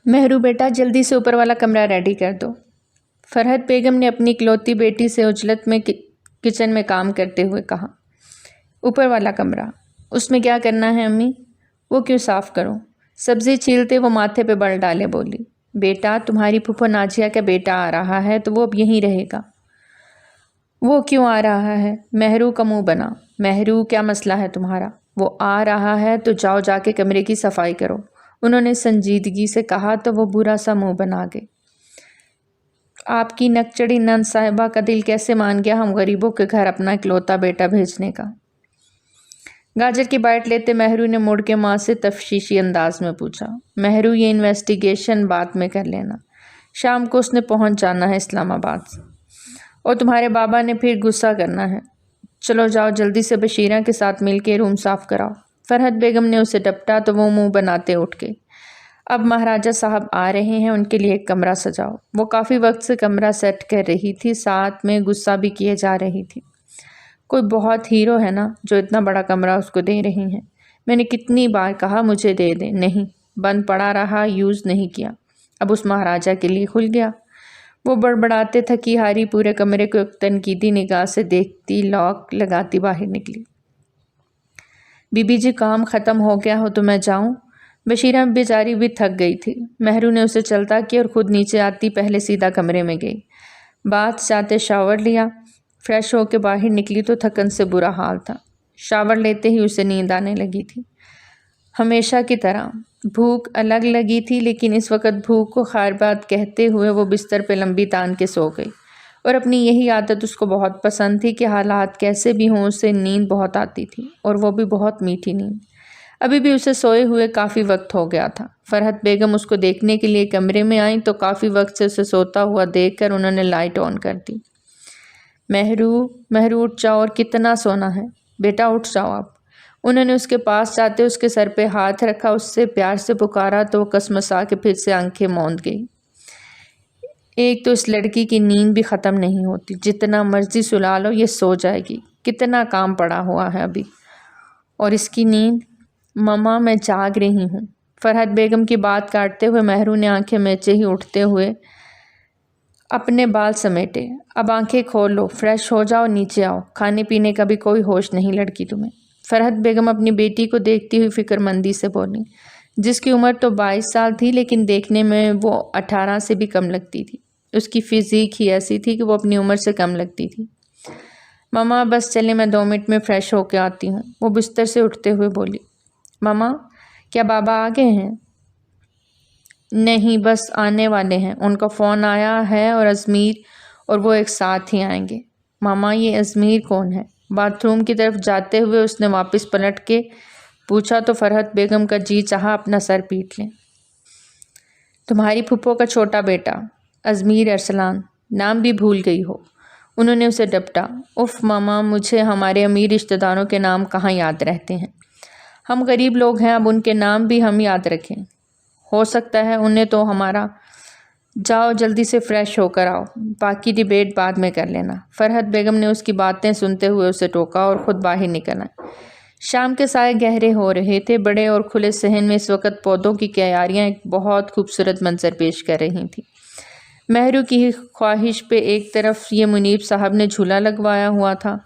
مہرو بیٹا جلدی سے اوپر والا کمرہ ریڈی کر دو۔ فرحت بیگم نے اپنی اکلوتی بیٹی سے عجلت میں کچن میں کام کرتے ہوئے کہا۔ اوپر والا کمرہ، اس میں کیا کرنا ہے امی؟ وہ کیوں صاف کرو؟ سبزی چھیلتے وہ ماتھے پہ بل ڈالے بولی۔ بیٹا تمہاری پھپھو ناجیہ کا بیٹا آ رہا ہے تو وہ اب یہیں رہے گا۔ وہ کیوں آ رہا ہے؟ مہرو کا منہ بنا۔ مہرو کیا مسئلہ ہے تمہارا؟ وہ آ رہا ہے تو جاؤ جا کے کمرے کی صفائی کرو، انہوں نے سنجیدگی سے کہا تو وہ برا سا منہ بنا گئے۔ آپ کی نک چڑی نند صاحبہ کا دل کیسے مان گیا ہم غریبوں کے گھر اپنا اکلوتا بیٹا بھیجنے کا؟ گاجر کی بائٹ لیتے مہرو نے مڑ کے ماں سے تفشیشی انداز میں پوچھا۔ مہرو یہ انویسٹیگیشن بعد میں کر لینا، شام کو اس نے پہنچ جانا ہے اسلام آباد سے، اور تمہارے بابا نے پھر غصہ کرنا ہے۔ چلو جاؤ جلدی سے بشیرہ کے ساتھ مل کے روم صاف کراؤ۔ فرحت بیگم نے اسے ڈپٹا تو وہ منہ بناتے اٹھ گئی۔ اب مہاراجہ صاحب آ رہے ہیں، ان کے لیے ایک کمرہ سجاؤ۔ وہ کافی وقت سے کمرہ سیٹ کر رہی تھی، ساتھ میں غصہ بھی کیے جا رہی تھی۔ کوئی بہت ہیرو ہے نا جو اتنا بڑا کمرہ اس کو دے رہی ہیں؟ میں نے کتنی بار کہا مجھے دے دیں، نہیں، بند پڑا رہا، یوز نہیں کیا، اب اس مہاراجہ کے لیے کھل گیا۔ وہ بڑبڑاتے تھکی ہاری پورے کمرے کو ایک تنقیدی نگاہ سے دیکھتی لاک لگاتی باہر نکلی۔ بی بی جی کام ختم ہو گیا ہو تو میں جاؤں؟ بشیرہ بیچاری بھی تھک گئی تھی۔ مہرو نے اسے چلتا کیا اور خود نیچے آتی پہلے سیدھا کمرے میں گئی۔ باتھ جاتے شاور لیا، فریش ہو کے باہر نکلی تو تھکن سے برا حال تھا۔ شاور لیتے ہی اسے نیند آنے لگی تھی، ہمیشہ کی طرح۔ بھوک الگ لگی تھی لیکن اس وقت بھوک کو خیر بات کہتے ہوئے وہ بستر پہ لمبی تان کے سو گئی، اور اپنی یہی عادت اس کو بہت پسند تھی کہ حالات کیسے بھی ہوں اسے نیند بہت آتی تھی، اور وہ بھی بہت میٹھی نیند۔ ابھی بھی اسے سوئے ہوئے کافی وقت ہو گیا تھا۔ فرحت بیگم اس کو دیکھنے کے لیے کمرے میں آئیں تو کافی وقت سے اسے سوتا ہوا دیکھ کر انہوں نے لائٹ آن کر دی۔ مہرو اٹھ جاؤ، اور کتنا سونا ہے؟ بیٹا اٹھ جاؤ آپ۔ انہوں نے اس کے پاس جاتے اس کے سر پہ ہاتھ رکھا، اس سے پیار سے پکارا تو وہ کسمسا کے پھر سے آنکھیں موند گئی۔ ایک تو اس لڑکی کی نیند بھی ختم نہیں ہوتی، جتنا مرضی سلا لو یہ سو جائے گی، کتنا کام پڑا ہوا ہے ابھی، اور اس کی نیند۔ مما میں جاگ رہی ہوں۔ فرحت بیگم کی بات کاٹتے ہوئے مہرو نے آنکھیں میچے ہی اٹھتے ہوئے اپنے بال سمیٹے۔ اب آنکھیں کھول لو، فریش ہو جاؤ، نیچے آؤ، کھانے پینے کا بھی کوئی ہوش نہیں لڑکی تمہیں۔ فرحت بیگم اپنی بیٹی کو دیکھتی ہوئی فکر مندی سے بولی، جس کی عمر تو 22 سال تھی لیکن دیکھنے میں وہ 18 سے بھی کم لگتی تھی۔ اس کی فزیک ہی ایسی تھی کہ وہ اپنی عمر سے کم لگتی تھی۔ مما بس چلے، میں 2 منٹ میں فریش ہو کے آتی ہوں، وہ بستر سے اٹھتے ہوئے بولی۔ مما کیا بابا آ گئے ہیں؟ نہیں، بس آنے والے ہیں، ان کا فون آیا ہے اور ازمیر اور وہ ایک ساتھ ہی آئیں گے۔ ماما یہ ازمیر کون ہے؟ باتھ روم کی طرف جاتے ہوئے اس نے واپس پلٹ کے پوچھا تو فرحت بیگم کا جی چاہا اپنا سر پیٹ لیں۔ تمہاری پھپھو کا چھوٹا بیٹا ازمیر ارسلان، نام بھی بھول گئی ہو، انہوں نے اسے ڈپٹا۔ اف ماما، مجھے ہمارے امیر رشتہ داروں کے نام کہاں یاد رہتے ہیں، ہم غریب لوگ ہیں، اب ان کے نام بھی ہم یاد رکھیں؟ ہو سکتا ہے انہیں تو ہمارا۔ جاؤ جلدی سے فریش ہو کر آؤ، باقی ڈیبیٹ بعد میں کر لینا۔ فرحت بیگم نے اس کی باتیں سنتے ہوئے اسے ٹوکا اور خود باہر نکل آئے۔ شام کے سائے گہرے ہو رہے تھے، بڑے اور کھلے صحن میں اس وقت پودوں کی کیاریاں ایک بہت خوبصورت منظر پیش کر رہی تھیں۔ مہرو کی خواہش پہ ایک طرف یہ منیب صاحب نے جھولا لگوایا ہوا تھا،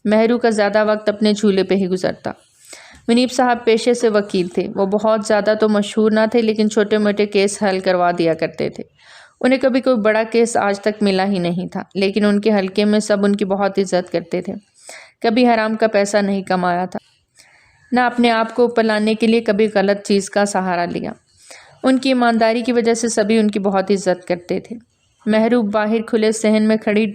مہرو کا زیادہ وقت اپنے جھولے پہ ہی گزرتا۔ منیب صاحب پیشے سے وکیل تھے، وہ بہت زیادہ تو مشہور نہ تھے لیکن چھوٹے موٹے کیس حل کروا دیا کرتے تھے۔ انہیں کبھی کوئی بڑا کیس آج تک ملا ہی نہیں تھا، لیکن ان کے حلقے میں سب ان کی بہت عزت کرتے تھے۔ کبھی حرام کا پیسہ نہیں کمایا تھا، نہ اپنے آپ کو اوپر لانے کے لیے کبھی غلط چیز کا سہارا لیا۔ ان کی ایمانداری کی وجہ سے سبھی ان کی بہت عزت کرتے تھے۔ مہرو باہر کھلے صحن میں کھڑی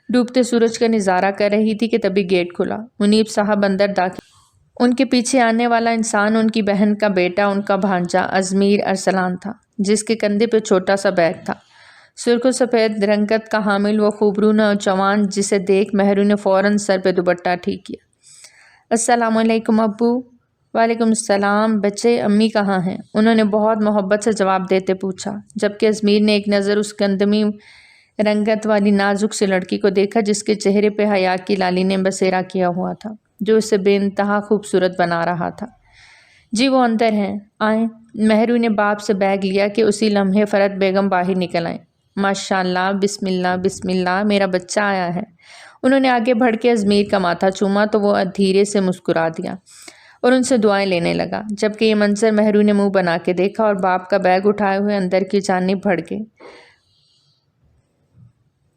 ڈوبتے سورج کا نظارہ کر رہی تھی کہ تبھی گیٹ کھلا۔ منیب صاحب اندر داخل۔ ان کے پیچھے آنے والا انسان ان کی بہن کا بیٹا، ان کا بھانجا ازمیر ارسلان تھا، جس کے کندھے پہ چھوٹا سا بیگ تھا۔ سرخ و سفید رنگت کا حامل وہ خوبرو نوجوان جسے دیکھ مہرو نے فوراً سر پہ دوپٹہ ٹھیک کیا۔ السلام علیکم ابو۔ وعلیکم السلام بچے، امی کہاں ہیں؟ انہوں نے بہت محبت سے جواب دیتے پوچھا، جبکہ ازمیر نے ایک نظر اس گندمی رنگت والی نازک سی لڑکی کو دیکھا جس کے چہرے پہ حیا کی لالی نے بسیرا کیا ہوا تھا، جو اسے بے انتہا خوبصورت بنا رہا تھا۔ جی وہ اندر ہیں، آئیں۔ مہرو نے باپ سے بیگ لیا کہ اسی لمحے فرحت بیگم باہر نکل آئیں۔ ماشاء اللہ، بسم اللہ، میرا بچہ آیا ہے۔ انہوں نے آگے بڑھ کے ازمیر کا ماتھا چوما تو وہ دھیرے سے مسکرا دیا اور ان سے دعائیں لینے لگا، جبکہ یہ منظر مہرو نے منہ بنا کے دیکھا اور باپ کا بیگ اٹھائے ہوئے اندر کی جانب بڑھ گئے۔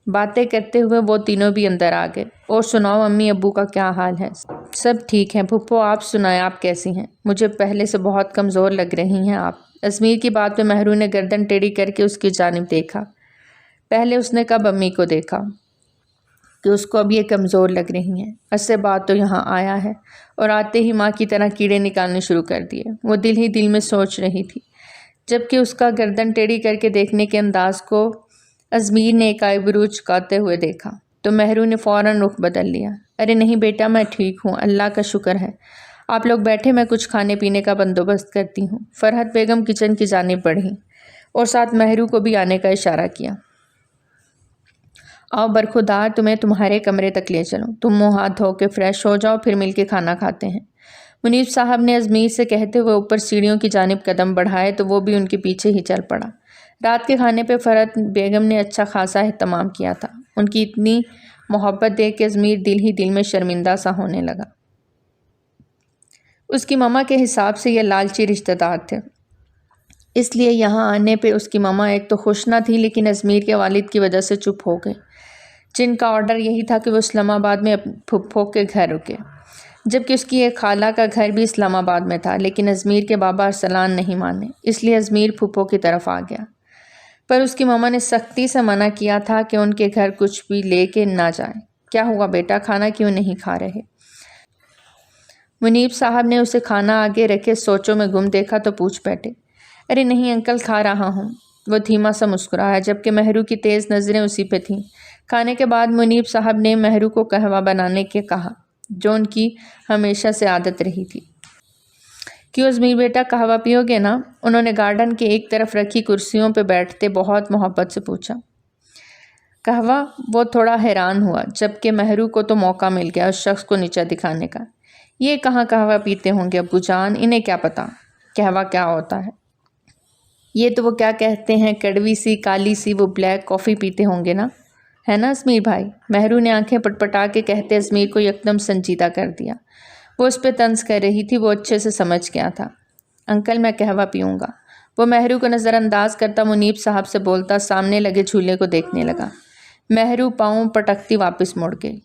باتیں کرتے ہوئے وہ تینوں بھی اندر آ گئے۔ اور سناؤ امی ابو کا کیا حال ہے؟ سب ٹھیک ہیں پھپھو، آپ سنائیں، آپ کیسی ہیں؟ مجھے پہلے سے بہت کمزور لگ رہی ہیں آپ۔ ازمیر کی بات پہ مہرو نے گردن ٹیڑھی کر کے اس کی جانب دیکھا۔ پہلے اس نے کب امی کو دیکھا کہ اس کو اب یہ کمزور لگ رہی ہیں؟ عرصے بعد تو یہاں آیا ہے اور آتے ہی ماں کی طرح کیڑے نکالنے شروع کر دیے، وہ دل ہی دل میں سوچ رہی تھی، جبکہ اس کا گردن ٹیڑھی کر کے دیکھنے کے انداز کو ازمیر نے ایک آئی برو چکاتے ہوئے دیکھا تو مہرو نے فوراً رخ بدل لیا۔ ارے نہیں بیٹا، میں ٹھیک ہوں، اللہ کا شکر ہے۔ آپ لوگ بیٹھے، میں کچھ کھانے پینے کا بندوبست کرتی ہوں۔ فرحت بیگم کچن کی جانب بڑھی اور ساتھ مہرو کو بھی آنے کا اشارہ کیا۔ آؤ برخودار، تمہیں تمہارے کمرے تک لے چلوں، تم منہ ہاتھ دھو کے فریش ہو جاؤ، پھر مل کے کھانا کھاتے ہیں۔ منیب صاحب نے ازمیر سے کہتے ہوئے اوپر سیڑھیوں کی جانب قدم بڑھائے تو وہ بھی ان کے پیچھے ہی چل پڑا۔ رات کے کھانے پہ فرحت بیگم نے اچھا خاصا اہتمام کیا تھا۔ ان کی اتنی محبت دیکھ کے ازمیر دل ہی دل میں شرمندہ سا ہونے لگا۔ اس کی ماما کے حساب سے یہ لالچی رشتہ دار تھے، اس لیے یہاں آنے پہ اس کی ماما ایک تو خوش نہ تھی، لیکن ازمیر کے والد کی وجہ سے چپ ہو گئے، جن کا آرڈر یہی تھا کہ وہ اسلام آباد میں پھپھو کے گھر رکے، جبکہ اس کی ایک خالہ کا گھر بھی اسلام آباد میں تھا، لیکن ازمیر کے بابا ارسلان نہیں مانے، اس لیے ازمیر پھپھو کی طرف آ گیا۔ پر اس کی ماما نے سختی سے منع کیا تھا کہ ان کے گھر کچھ بھی لے کے نہ جائیں۔ کیا ہوا بیٹا، کھانا کیوں نہیں کھا رہے؟ منیب صاحب نے اسے کھانا آگے رکھے سوچوں میں گم دیکھا تو پوچھ بیٹھے۔ ارے نہیں انکل، کھا رہا ہوں۔ وہ دھیما سا مسکرایا، جبکہ مہرو کی تیز نظریں اسی پہ تھیں۔ کھانے کے بعد منیب صاحب نے مہرو کو قہوہ بنانے کے کہا، جو ان کی ہمیشہ سے عادت رہی تھی۔ کیوں ازمیر بیٹا، قہوہ پیو گے نا؟ انہوں نے گارڈن کے ایک طرف رکھی کرسیوں پہ بیٹھتے بہت محبت سے پوچھا۔ قہوہ؟ وہ تھوڑا حیران ہوا، جبکہ مہرو کو تو موقع مل گیا اس شخص کو نیچا دکھانے کا۔ یہ کہاں قہوہ پیتے ہوں گے ابو جان، انہیں کیا پتا قہوہ کیا ہوتا ہے؟ یہ تو وہ کیا کہتے ہیں، کڑوی سی کالی سی وہ بلیک کافی پیتے ہوں گے نا، ہے نا ازمیر بھائی؟ مہرو نے آنکھیں پٹپٹا کے کہتے ازمیر کو یکدم سنجیدہ کر دیا۔ وہ اس پہ طنز کر رہی تھی، وہ اچھے سے سمجھ گیا تھا۔ انکل میں قہوہ پیوں گا۔ وہ مہرو کو نظر انداز کرتا منیب صاحب سے بولتا سامنے لگے جھولے کو دیکھنے لگا۔ مہرو پاؤں پٹکتی واپس مڑ گئی۔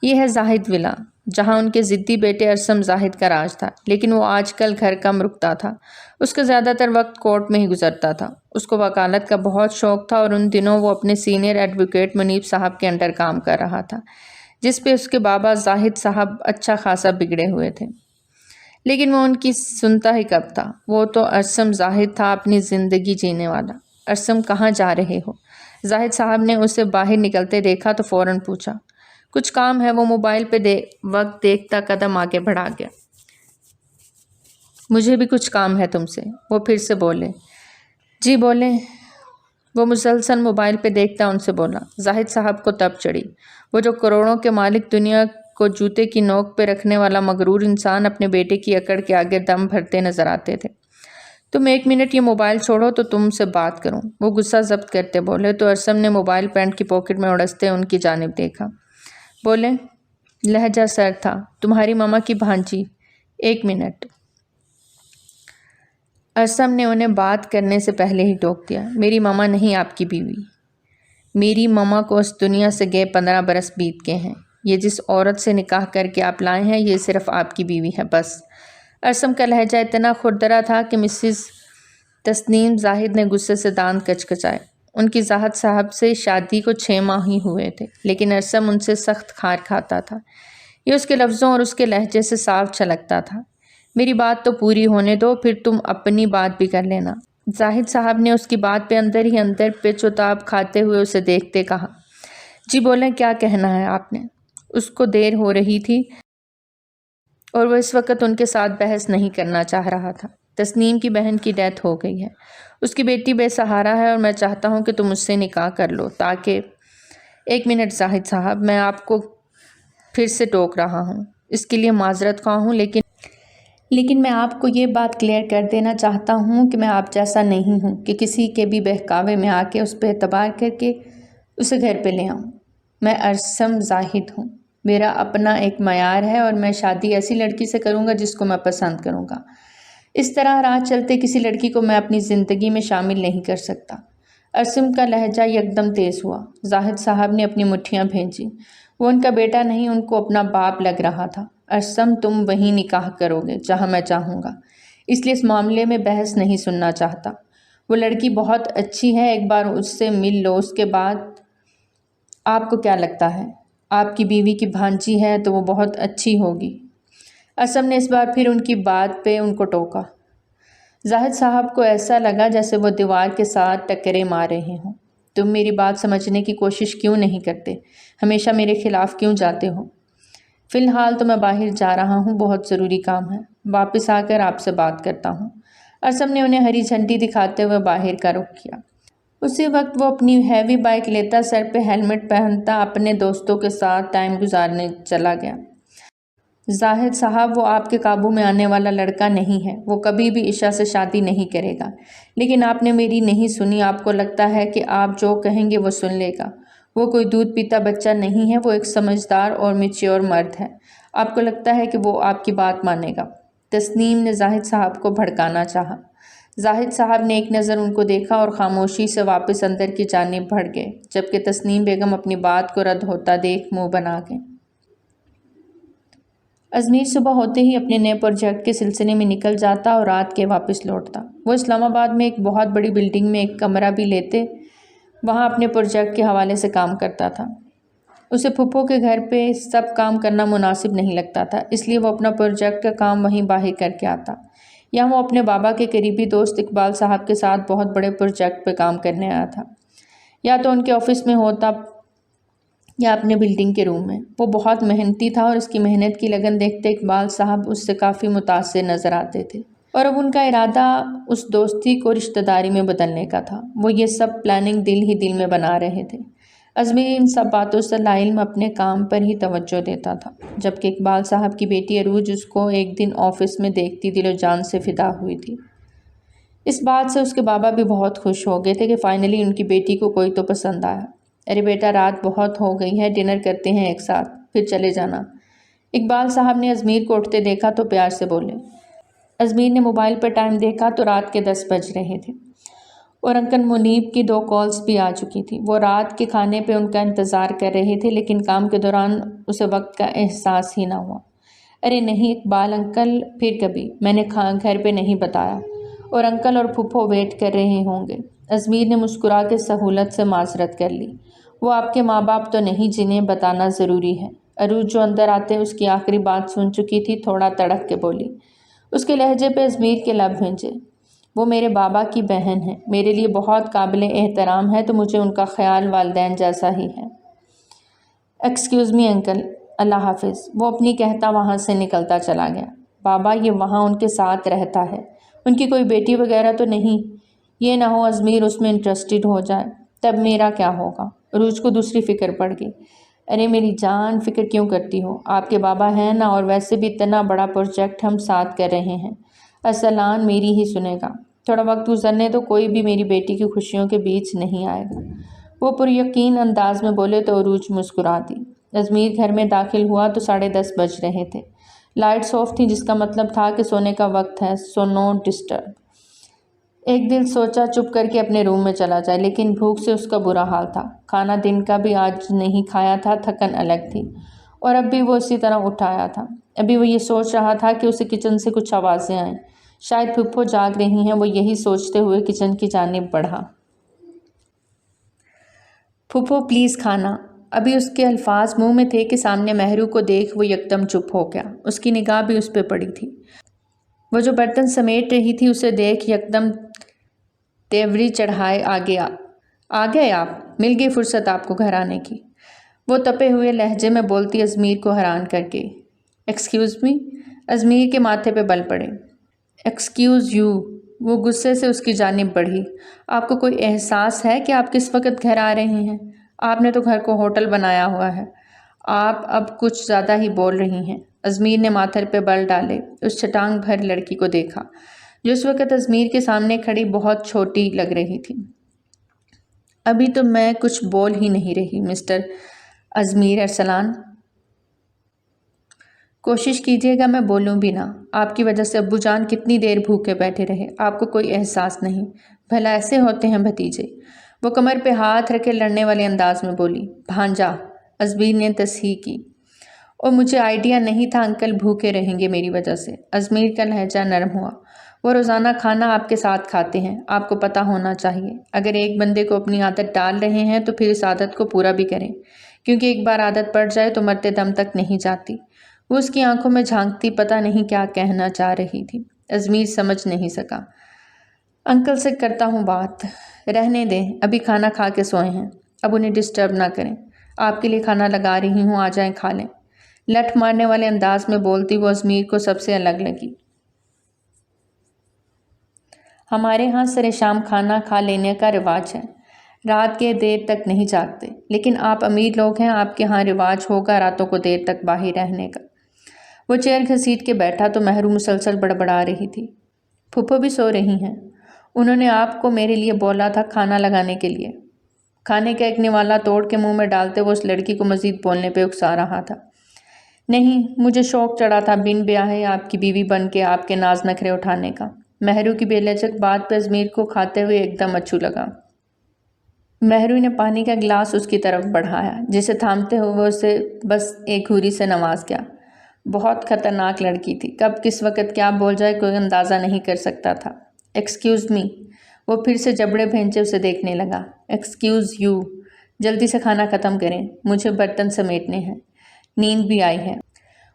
یہ ہے زاہد ولا، جہاں ان کے ضدی بیٹے ارسم زاہد کا راج تھا، لیکن وہ آج کل گھر کم رکتا تھا، اس کا زیادہ تر وقت کورٹ میں ہی گزرتا تھا۔ اس کو وکالت کا بہت شوق تھا اور ان دنوں وہ اپنے سینئر ایڈوکیٹ منیب صاحب کے انڈر کام کر رہا تھا، جس پہ اس کے بابا زاہد صاحب اچھا خاصا بگڑے ہوئے تھے، لیکن وہ ان کی سنتا ہی کب تھا۔ وہ تو ارسم زاہد تھا، اپنی زندگی جینے والا۔ ارسم کہاں جا رہے ہو؟ زاہد صاحب نے اسے باہر نکلتے دیکھا تو فوراً پوچھا۔ کچھ کام ہے، وہ موبائل پہ وقت دیکھتا قدم آگے بڑھا گیا۔ مجھے بھی کچھ کام ہے تم سے، وہ پھر سے بولے۔ جی بولیں۔ وہ مسلسل موبائل پہ دیکھتا ان سے بولا۔ زاہد صاحب کو تب چڑھی، وہ جو کروڑوں کے مالک، دنیا کو جوتے کی نوک پہ رکھنے والا مغرور انسان اپنے بیٹے کی اکڑ کے آگے دم بھرتے نظر آتے تھے۔ تم 1 منٹ یہ موبائل چھوڑو تو تم سے بات کروں، وہ غصہ ضبط کرتے بولے تو ارسم نے موبائل پینٹ کی پاکٹ میں اڑستے ان کی جانب دیکھا۔ بولے، لہجہ سر تھا، تمہاری ماما کی بھانجی۔ 1 منٹ۔ ارسم نے انہیں بات کرنے سے پہلے ہی ٹوک دیا۔ میری ماما نہیں آپ کی بیوی، میری ماما کو اس دنیا سے گئے 15 برس بیت کے ہیں۔ یہ جس عورت سے نکاح کر کے آپ لائے ہیں یہ صرف آپ کی بیوی ہے بس۔ ارسم کا لہجہ اتنا کھردرا تھا کہ مسز تسنیم زاہد نے غصے سے دانت کچکچائے۔ ان کی زاہد صاحب سے شادی کو 6 ماہ ہی ہوئے تھے، لیکن ارسم ان سے سخت کھار کھاتا تھا، یہ اس کے لفظوں اور اس کے لہجے سے صاف چھلکتا تھا۔ میری بات تو پوری ہونے دو، پھر تم اپنی بات بھی کر لینا۔ زاہد صاحب نے اس کی بات پہ اندر ہی اندر پچ و تاب کھاتے ہوئے اسے دیکھتے کہا۔ جی بولیں، کیا کہنا ہے آپ نے؟ اس کو دیر ہو رہی تھی اور وہ اس وقت ان کے ساتھ بحث نہیں کرنا چاہ رہا تھا۔ تسنیم کی بہن کی ڈیتھ ہو گئی ہے، اس کی بیٹی بے سہارا ہے اور میں چاہتا ہوں کہ تم اس سے نکاح کر لو تاکہ… 1 منٹ زاہد صاحب، میں آپ کو پھر سے ٹوک رہا ہوں، اس کے لیے معذرت خواہ ہوں، لیکن میں آپ کو یہ بات کلیئر کر دینا چاہتا ہوں کہ میں آپ جیسا نہیں ہوں کہ کسی کے بھی بہکاوے میں آ کے اس پہ اعتبار کر کے اسے گھر پہ لے آؤں۔ میں ارسم زاہد ہوں، میرا اپنا ایک معیار ہے اور میں شادی ایسی لڑکی سے کروں گا جس کو میں پسند کروں گا۔ اس طرح راہ چلتے کسی لڑکی کو میں اپنی زندگی میں شامل نہیں کر سکتا۔ ارسم کا لہجہ یکدم تیز ہوا۔ زاہد صاحب نے اپنی مٹھیاں بھینجی۔ وہ ان کا بیٹا نہیں، ان کو اپنا باپ لگ رہا تھا۔ ارسم، تم وہیں نکاح کرو گے جہاں میں چاہوں گا، اس لیے اس معاملے میں بحث نہیں سننا چاہتا۔ وہ لڑکی بہت اچھی ہے، ایک بار اس سے مل لو، اس کے بعد آپ کو کیا لگتا ہے؟ آپ کی بیوی کی بھانجی ہے تو وہ بہت اچھی ہوگی۔ ارسم نے اس بار پھر ان کی بات پہ ان کو ٹوکا۔ زاہد صاحب کو ایسا لگا جیسے وہ دیوار کے ساتھ ٹکرے مار رہے ہوں۔ تم میری بات سمجھنے کی کوشش کیوں نہیں کرتے؟ ہمیشہ میرے خلاف کیوں جاتے ہو؟ فی الحال تو میں باہر جا رہا ہوں، بہت ضروری کام ہے، واپس آ کر آپ سے بات کرتا ہوں۔ ارسم نے انہیں ہری جھنڈی دکھاتے ہوئے باہر کا رخ کیا۔ اسی وقت وہ اپنی ہیوی بائک لیتا، سر پہ ہیلمٹ پہنتا، اپنے دوستوں کے ساتھ ٹائم گزارنے چلا گیا۔ زاہد صاحب، وہ آپ کے قابو میں آنے والا لڑکا نہیں ہے، وہ کبھی بھی عشا سے شادی نہیں کرے گا۔ لیکن آپ نے میری نہیں سنی، آپ کو لگتا ہے کہ آپ جو کہیں گے وہ سن لے گا۔ وہ کوئی دودھ پیتا بچہ نہیں ہے، وہ ایک سمجھدار اور میچیور مرد ہے۔ آپ کو لگتا ہے کہ وہ آپ کی بات مانے گا۔ تسنیم نے زاہد صاحب کو بھڑکانا چاہا۔ زاہد صاحب نے ایک نظر ان کو دیکھا اور خاموشی سے واپس اندر کی جانب بڑھ گئے، جبکہ تسنیم بیگم اپنی بات کو رد ہوتا دیکھ منہ بنا گئے۔ ازمیر صبح ہوتے ہی اپنے نئے پروجیکٹ کے سلسلے میں نکل جاتا اور رات کے واپس لوٹتا۔ وہ اسلام آباد میں ایک بہت بڑی بلڈنگ میں ایک کمرہ بھی لیتے وہاں اپنے پروجیکٹ کے حوالے سے کام کرتا تھا۔ اسے پھپھو کے گھر پہ سب کام کرنا مناسب نہیں لگتا تھا، اس لیے وہ اپنا پروجیکٹ کا کام وہیں باہر کر کے آتا۔ یہاں وہ اپنے بابا کے قریبی دوست اقبال صاحب کے ساتھ بہت بڑے پروجیکٹ پہ کام کرنے آیا تھا۔ یا تو ان کے آفس میں ہوتا یا اپنے بلڈنگ کے روم میں۔ وہ بہت محنتی تھا اور اس کی محنت کی لگن دیکھتے اقبال صاحب اس سے کافی متاثر نظر آتے تھے، اور اب ان کا ارادہ اس دوستی کو رشتہ داری میں بدلنے کا تھا۔ وہ یہ سب پلاننگ دل ہی دل میں بنا رہے تھے۔ ازمیر ان سب باتوں سے لاعلم اپنے کام پر ہی توجہ دیتا تھا، جبکہ اقبال صاحب کی بیٹی عروج اس کو ایک دن آفس میں دیکھتی دل و جان سے فدا ہوئی تھی۔ اس بات سے اس کے بابا بھی بہت خوش ہو گئے تھے کہ فائنلی ان کی بیٹی کو کوئی تو پسند آیا۔ ارے بیٹا، رات بہت ہو گئی ہے، ڈنر کرتے ہیں ایک ساتھ، پھر چلے جانا۔ اقبال صاحب نے ازمیر کو اٹھتے دیکھا تو پیار سے بولے۔ ازمیر نے موبائل پر ٹائم دیکھا تو رات کے 10 بج رہے تھے اور انکل منیب کی 2 کالز بھی آ چکی تھی۔ وہ رات کے کھانے پہ ان کا انتظار کر رہے تھے، لیکن کام کے دوران اسے وقت کا احساس ہی نہ ہوا۔ ارے نہیں اقبال انکل، پھر کبھی، میں نے گھر پہ نہیں بتایا، اور انکل اور پھپھو ویٹ کر رہے ہوں گے۔ ازمیر نے مسکرا کے سہولت سے معذرت کر لی۔ وہ آپ کے ماں باپ تو نہیں جنہیں بتانا ضروری ہے؟ عروج جو اندر آتے اس کی آخری بات سن چکی تھی، تھوڑا تڑک کے بولی۔ اس کے لہجے پہ ازمیر کے لب بھینچے۔ وہ میرے بابا کی بہن ہے، میرے لیے بہت قابل احترام ہے، تو مجھے ان کا خیال والدین جیسا ہی ہے۔ ایکسکیوز می انکل، اللہ حافظ۔ وہ اپنی کہتا وہاں سے نکلتا چلا گیا۔ بابا، یہ وہاں ان کے ساتھ رہتا ہے، ان کی کوئی بیٹی وغیرہ تو نہیں؟ یہ نہ ہو ازمیر اس میں انٹرسٹڈ ہو جائے، تب میرا کیا ہوگا؟ عروج کو دوسری فکر پڑ گئی۔ ارے میری جان، فکر کیوں کرتی ہو؟ آپ کے بابا ہیں نا، اور ویسے بھی اتنا بڑا پروجیکٹ ہم ساتھ کر رہے ہیں، اصلان میری ہی سنے گا۔ تھوڑا وقت گزرنے تو کوئی بھی میری بیٹی کی خوشیوں کے بیچ نہیں آئے گا۔ وہ پر یقین انداز میں بولے تو عروج مسکرا دی۔ ازمیر گھر میں داخل ہوا تو 10:30 بج رہے تھے۔ لائٹس آف تھیں، جس کا مطلب تھا کہ سونے کا وقت ہے، سو نو ڈسٹرب۔ ایک دل سوچا چپ کر کے اپنے روم میں چلا جائے، لیکن بھوک سے اس کا برا حال تھا۔ کھانا دن کا بھی آج نہیں کھایا تھا، تھکن الگ تھی، اور اب بھی وہ اسی طرح اٹھ آیا تھا۔ ابھی وہ یہ سوچ رہا تھا کہ اسے کچن سے کچھ آوازیں آئیں، شاید پھپھو جاگ رہی ہیں۔ وہ یہی سوچتے ہوئے کچن کی جانب بڑھا۔ پھپھو پلیز کھانا۔ ابھی اس کے الفاظ منہ میں تھے کہ سامنے مہرو کو دیکھ وہ یکدم چپ ہو گیا۔ اس کی نگاہ بھی اس پہ پڑی تھی۔ وہ جو برتن سمیٹ رہی تھی اسے دیکھ یکدم تیوری چڑھائے آ گئے آپ؟ مل گئی فرصت آپ کو گھر آنے کی؟ وہ تپے ہوئے لہجے میں بولتی ازمیر کو حیران کر کے۔ Excuse me? ازمیر کے ماتھے پہ بل پڑے۔ Excuse you? وہ غصے سے اس کی جانب بڑھی۔ آپ کو کوئی احساس ہے کہ آپ کس وقت گھر آ رہے ہیں؟ آپ نے تو گھر کو ہوٹل بنایا ہوا ہے۔ آپ اب کچھ زیادہ ہی بول رہی ہیں۔ ازمیر نے ماتھر پہ بل ڈالے اس چھٹانگ بھر لڑکی کو دیکھا جو اس وقت ازمیر کے سامنے کھڑی بہت چھوٹی لگ رہی تھی۔ ابھی تو میں کچھ بول ہی نہیں رہی مسٹر ازمیر ارسلان، کوشش کیجیے گا میں بولوں بھی نہ۔ آپ کی وجہ سے ابو جان کتنی دیر بھوکے بیٹھے رہے، آپ کو کوئی احساس نہیں۔ بھلا ایسے ہوتے ہیں بھتیجے؟ وہ کمر پہ ہاتھ رکھے لڑنے والے انداز میں بولی۔ بھانجا، ازمیر نے تصحیح کی۔ اور مجھے آئیڈیا نہیں تھا انکل بھوکے رہیں گے میری وجہ سے۔ ازمیر کا لہجہ نرم ہوا۔ وہ روزانہ کھانا آپ کے ساتھ کھاتے ہیں، آپ کو پتہ ہونا چاہیے۔ اگر ایک بندے کو اپنی عادت ڈال رہے ہیں تو پھر اس عادت کو پورا بھی کریں، کیونکہ ایک بار عادت پڑ جائے تو مرتے دم تک نہیں جاتی۔ وہ اس کی آنکھوں میں جھانکتی پتہ نہیں کیا کہنا چاہ رہی تھی۔ ازمیر سمجھ نہیں سکا۔ انکل سے کرتا ہوں بات، رہنے دیں، ابھی کھانا کھا کے سوئے ہیں، اب انہیں ڈسٹرب نہ کریں۔ آپ کے لیے کھانا لگا رہی ہوں، آ جائیں کھا لیں۔ لٹ مارنے والے انداز میں بولتی وہ ازمیر کو سب سے الگ لگی۔ ہمارے ہاں سر شام کھانا کھا لینے کا رواج ہے، رات کے دیر تک نہیں جاگتے، لیکن آپ امیر لوگ ہیں، آپ کے ہاں رواج ہوگا راتوں کو دیر تک باہر رہنے کا۔ وہ چیئر گھسیٹ کے بیٹھا تو مہرو مسلسل بڑبڑا رہی تھی۔ پھپھو بھی سو رہی ہیں، انہوں نے آپ کو میرے لیے بولا تھا کھانا لگانے کے لیے۔ کھانے کا ایک نوالا توڑ کے منہ میں ڈالتے وہ اس لڑکی کو مزید بولنے پہ اکسا رہا تھا۔ نہیں، مجھے شوق چڑھا تھا بن بیاہے آپ کی بیوی بن کے آپ کے ناز نخرے اٹھانے کا۔ مہرو کی بے لچک بات پہ ازمیر کو کھاتے ہوئے ایک دم اچھو لگا۔ مہرو نے پانی کا گلاس اس کی طرف بڑھایا، جسے تھامتے ہوئے وہ اسے بس ایک گھوری سے نواز گیا۔ بہت خطرناک لڑکی تھی، کب کس وقت کیا بول جائے کوئی اندازہ نہیں کر سکتا تھا۔ ایکسکیوز می، وہ پھر سے جبڑے بھینچے اسے دیکھنے لگا۔ ایکسکیوز یو، جلدی سے کھانا ختم کریں، مجھے برتن سمیٹنے ہیں، نیند بھی آئی ہے۔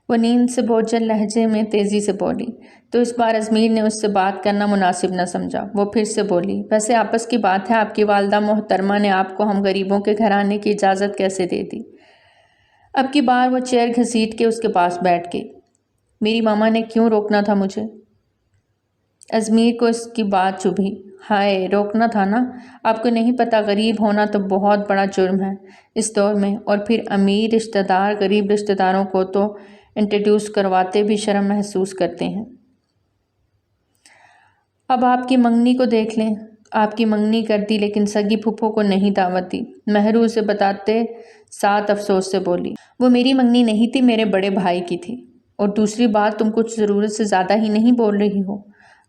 وہ نیند سے بوجھل لہجے میں تیزی سے بولی، تو اس بار ازمیر نے اس سے بات کرنا مناسب نہ سمجھا۔ وہ پھر سے بولی، ویسے آپس کی بات ہے، آپ کی والدہ محترمہ نے آپ کو ہم غریبوں کے گھر آنے کی اجازت کیسے دے دی؟ اب کی بار وہ چیئر گھسیٹ کے اس کے پاس بیٹھ گئی۔ میری ماما نے کیوں روکنا تھا مجھے؟ ازمیر کو اس کی بات چبھی۔ ہائے، روکنا تھا نا؟ آپ کو نہیں پتہ غریب ہونا تو بہت بڑا جرم ہے اس دور میں، اور پھر امیر رشتہ دار غریب رشتہ داروں کو تو انٹروڈیوس کرواتے بھی شرم محسوس کرتے ہیں۔ اب آپ کی منگنی کو دیکھ لیں، آپ کی منگنی کر دی لیکن سگی پھپھو کو نہیں دعوت دی۔ مہرو اسے بتاتے ساتھ افسوس سے بولی، وہ میری منگنی نہیں تھی، میرے بڑے بھائی کی تھی، اور دوسری بات تم کچھ ضرورت سے زیادہ ہی نہیں بول رہی ہو۔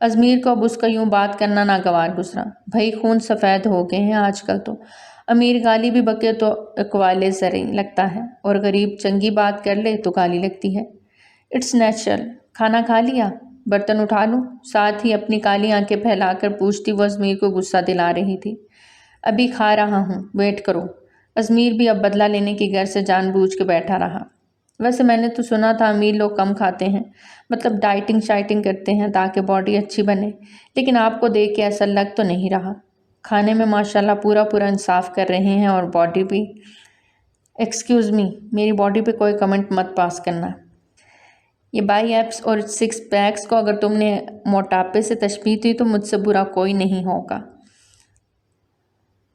ازمیر کو اب اس کا یوں بات کرنا ناگوار گزرا۔ بھائی خون سفید ہو گئے ہیں آج کل تو، امیر گالی بھی بکے تو اقوال زرعی لگتا ہے، اور غریب چنگی بات کر لے تو گالی لگتی ہے۔ It's natural. کھانا کھا لیا؟ برتن اٹھا لوں؟ ساتھ ہی اپنی کالی آنکھیں پھیلا کر پوچھتی وہ ازمیر کو غصہ دلا رہی تھی۔ ابھی کھا رہا ہوں، ویٹ کرو۔ ازمیر بھی اب بدلہ لینے کی غرض سے جان بوجھ کے بیٹھا رہا۔ ویسے میں نے تو سنا تھا امیر لوگ کم کھاتے ہیں، مطلب ڈائٹنگ شائٹنگ کرتے ہیں تاکہ باڈی اچھی بنے، لیکن آپ کو دیکھ کے ایسا لگ تو نہیں رہا۔ کھانے میں ماشاءاللہ پورا انصاف کر رہے ہیں، اور باڈی بھی۔ ایکسکیوز می، میری باڈی پہ کوئی کمنٹ مت پاس کرنا۔ یہ بائی ایپس اور سکس پیکس کو اگر تم نے موٹاپے سے تشبیہ دی تو مجھ سے برا کوئی نہیں ہوگا۔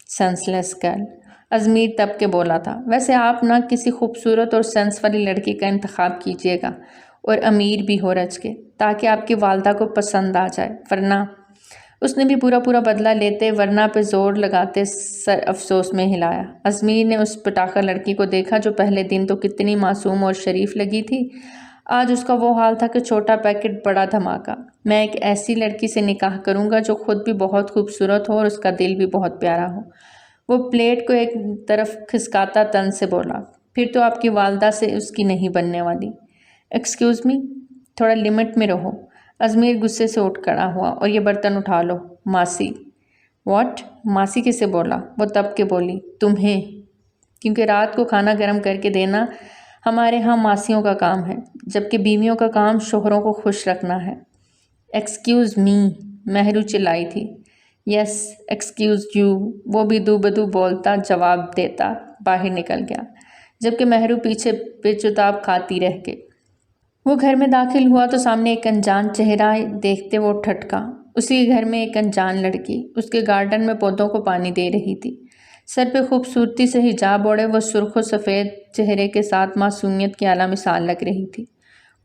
سینس لیس گرل، ازمیر تب کے بولا تھا۔ ویسے آپ نہ کسی خوبصورت اور سینس والی لڑکی کا انتخاب کیجیے گا، اور امیر بھی ہو رچ کے، تاکہ آپ کی والدہ کو پسند آ جائے، ورنہ۔ اس نے بھی پورا بدلہ لیتے ورنہ پہ زور لگاتے سر افسوس میں ہلایا۔ ازمیر نے اس پٹاخہ لڑکی کو دیکھا جو پہلے دن تو کتنی معصوم اور شریف لگی تھی، آج اس کا وہ حال تھا کہ چھوٹا پیکٹ بڑا دھماکہ۔ میں ایک ایسی لڑکی سے نکاح کروں گا جو خود بھی بہت خوبصورت ہو اور اس کا دل بھی بہت پیارا ہو۔ وہ پلیٹ کو ایک طرف کھسکاتا تن سے بولا، پھر تو آپ کی والدہ سے اس کی نہیں بننے والی۔ ایکسکیوز می، تھوڑا لمٹ میں رہو۔ ازمیر غصے سے اٹھ کھڑا ہوا، اور یہ برتن اٹھا لو۔ ماسی؟ واٹ؟ ماسی کسے بولا؟ وہ تب کے بولی، تمہیں، کیونکہ رات کو کھانا گرم کر کے دینا ہمارے ہاں ماسیوں کا کام ہے، جبکہ بیویوں کا کام شوہروں کو خوش رکھنا ہے۔ ایکسکیوز می، مہرو چلائی تھی۔ یس، ایکسکیوز یو، وہ بھی دو بدو بولتا جواب دیتا باہر نکل گیا، جبکہ مہرو پیچھے بے چتاب کھاتی رہ گئی۔ وہ گھر میں داخل ہوا تو سامنے ایک انجان چہرہ دیکھتے وہ ٹھٹکا۔ اسی گھر میں ایک انجان لڑکی اس کے گارڈن میں پودوں کو پانی دے رہی تھی۔ سر پہ خوبصورتی سے حجاب اوڑے وہ سرخ و سفید چہرے کے ساتھ معصومیت کی اعلیٰ مثال لگ رہی تھی۔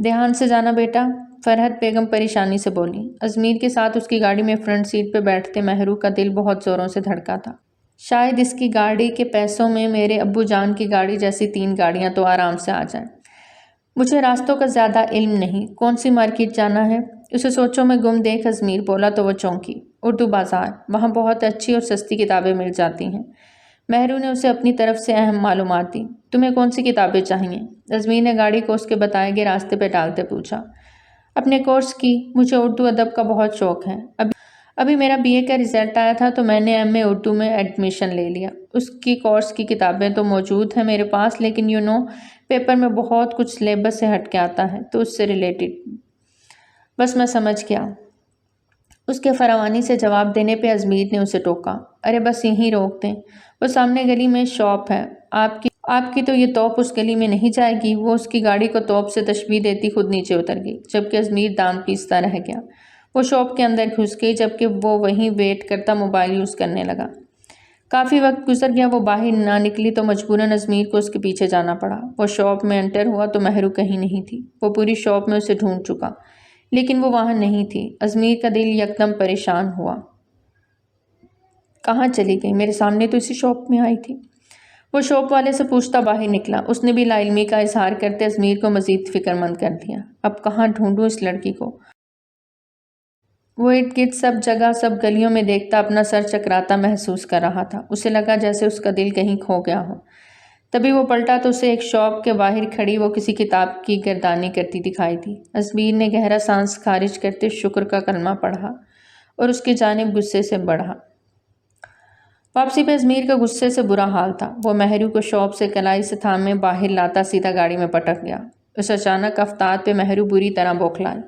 دھیان سے جانا بیٹا، فرحت بیگم پریشانی سے بولی۔ ازمیر کے ساتھ اس کی گاڑی میں فرنٹ سیٹ پہ بیٹھتے مہرو کا دل بہت زوروں سے دھڑکا تھا۔ شاید اس کی گاڑی کے پیسوں میں میرے ابو جان کی گاڑی جیسی 3 گاڑیاں تو آرام سے آ جائیں۔ مجھے راستوں کا زیادہ علم نہیں، کون سی مارکیٹ جانا ہے؟ اسے سوچوں میں گم دیکھ ازمیر بولا تو وہ چونکی۔ اردو بازار، وہاں بہت اچھی اور سستی کتابیں مل جاتی ہیں۔ مہرو نے اسے اپنی طرف سے اہم معلومات دی۔ تمہیں کون سی کتابیں چاہیے؟ ازمیر نے گاڑی کو اس کے بتائے گئے راستے پہ ڈالتے پوچھا۔ اپنے کورس کی، مجھے اردو ادب کا بہت شوق ہے۔ ابھی میرا BA کا رزلٹ آیا تھا تو میں نے MA اردو میں ایڈمیشن لے لیا۔ اس کی کورس کی کتابیں تو موجود ہیں میرے پاس، لیکن پیپر میں بہت کچھ سلیبس سے ہٹ کے آتا ہے تو اس سے ریلیٹڈ۔ بس میں سمجھ گیا۔ اس کے فراوانی سے جواب دینے پہ ازمیر نے اسے ٹوکا۔ ارے بس یہیں روک دیں، وہ سامنے گلی میں شاپ ہے، آپ کی تو یہ توپ اس گلی میں نہیں جائے گی۔ وہ اس کی گاڑی کو توپ سے تشبیہ دیتی خود نیچے اتر گئی، جبکہ ازمیر دانت پیستا رہ گیا۔ وہ شاپ کے اندر گھس گئی، جبکہ وہ وہیں ویٹ کرتا موبائل یوز کرنے لگا۔ کافی وقت گزر گیا، وہ باہر نہ نکلی تو مجبوراً ازمیر کو اس کے پیچھے جانا پڑا۔ وہ شاپ میں انٹر ہوا تو مہرو کہیں نہیں تھی۔ وہ پوری شاپ میں اسے ڈھونڈ چکا، لیکن وہ وہاں نہیں تھی۔ ازمیر کا دل یکدم پریشان ہوا۔ کہاں چلی گئی؟ میرے سامنے تو اسی شاپ میں آئی تھی۔ وہ شاپ والے سے پوچھتا باہر نکلا۔ اس نے بھی لا علمی کا اظہار کرتے ازمیر کو مزید فکر مند کر دیا۔ اب کہاں ڈھونڈوں اس لڑکی کو؟ وہ ارد گرد سب جگہ سب گلیوں میں دیکھتا اپنا سر چکراتا محسوس کر رہا تھا۔ اسے لگا جیسے اس کا دل کہیں کھو گیا ہو۔ تبھی وہ پلٹا تو اسے ایک شاپ کے باہر کھڑی وہ کسی کتاب کی گردانی کرتی دکھائی دی۔ ازمیر نے گہرا سانس خارج کرتے شکر کا کلمہ پڑھا اور اس کی جانب غصے سے بڑھا۔ واپسی پہ ازمیر کا غصے سے برا حال تھا۔ وہ مہرو کو شاپ سے کلائی سے تھامے باہر لاتا سیدھا گاڑی میں پٹک گیا۔ اس اچانک افتاد پہ مہرو بری طرح بوکھلائی۔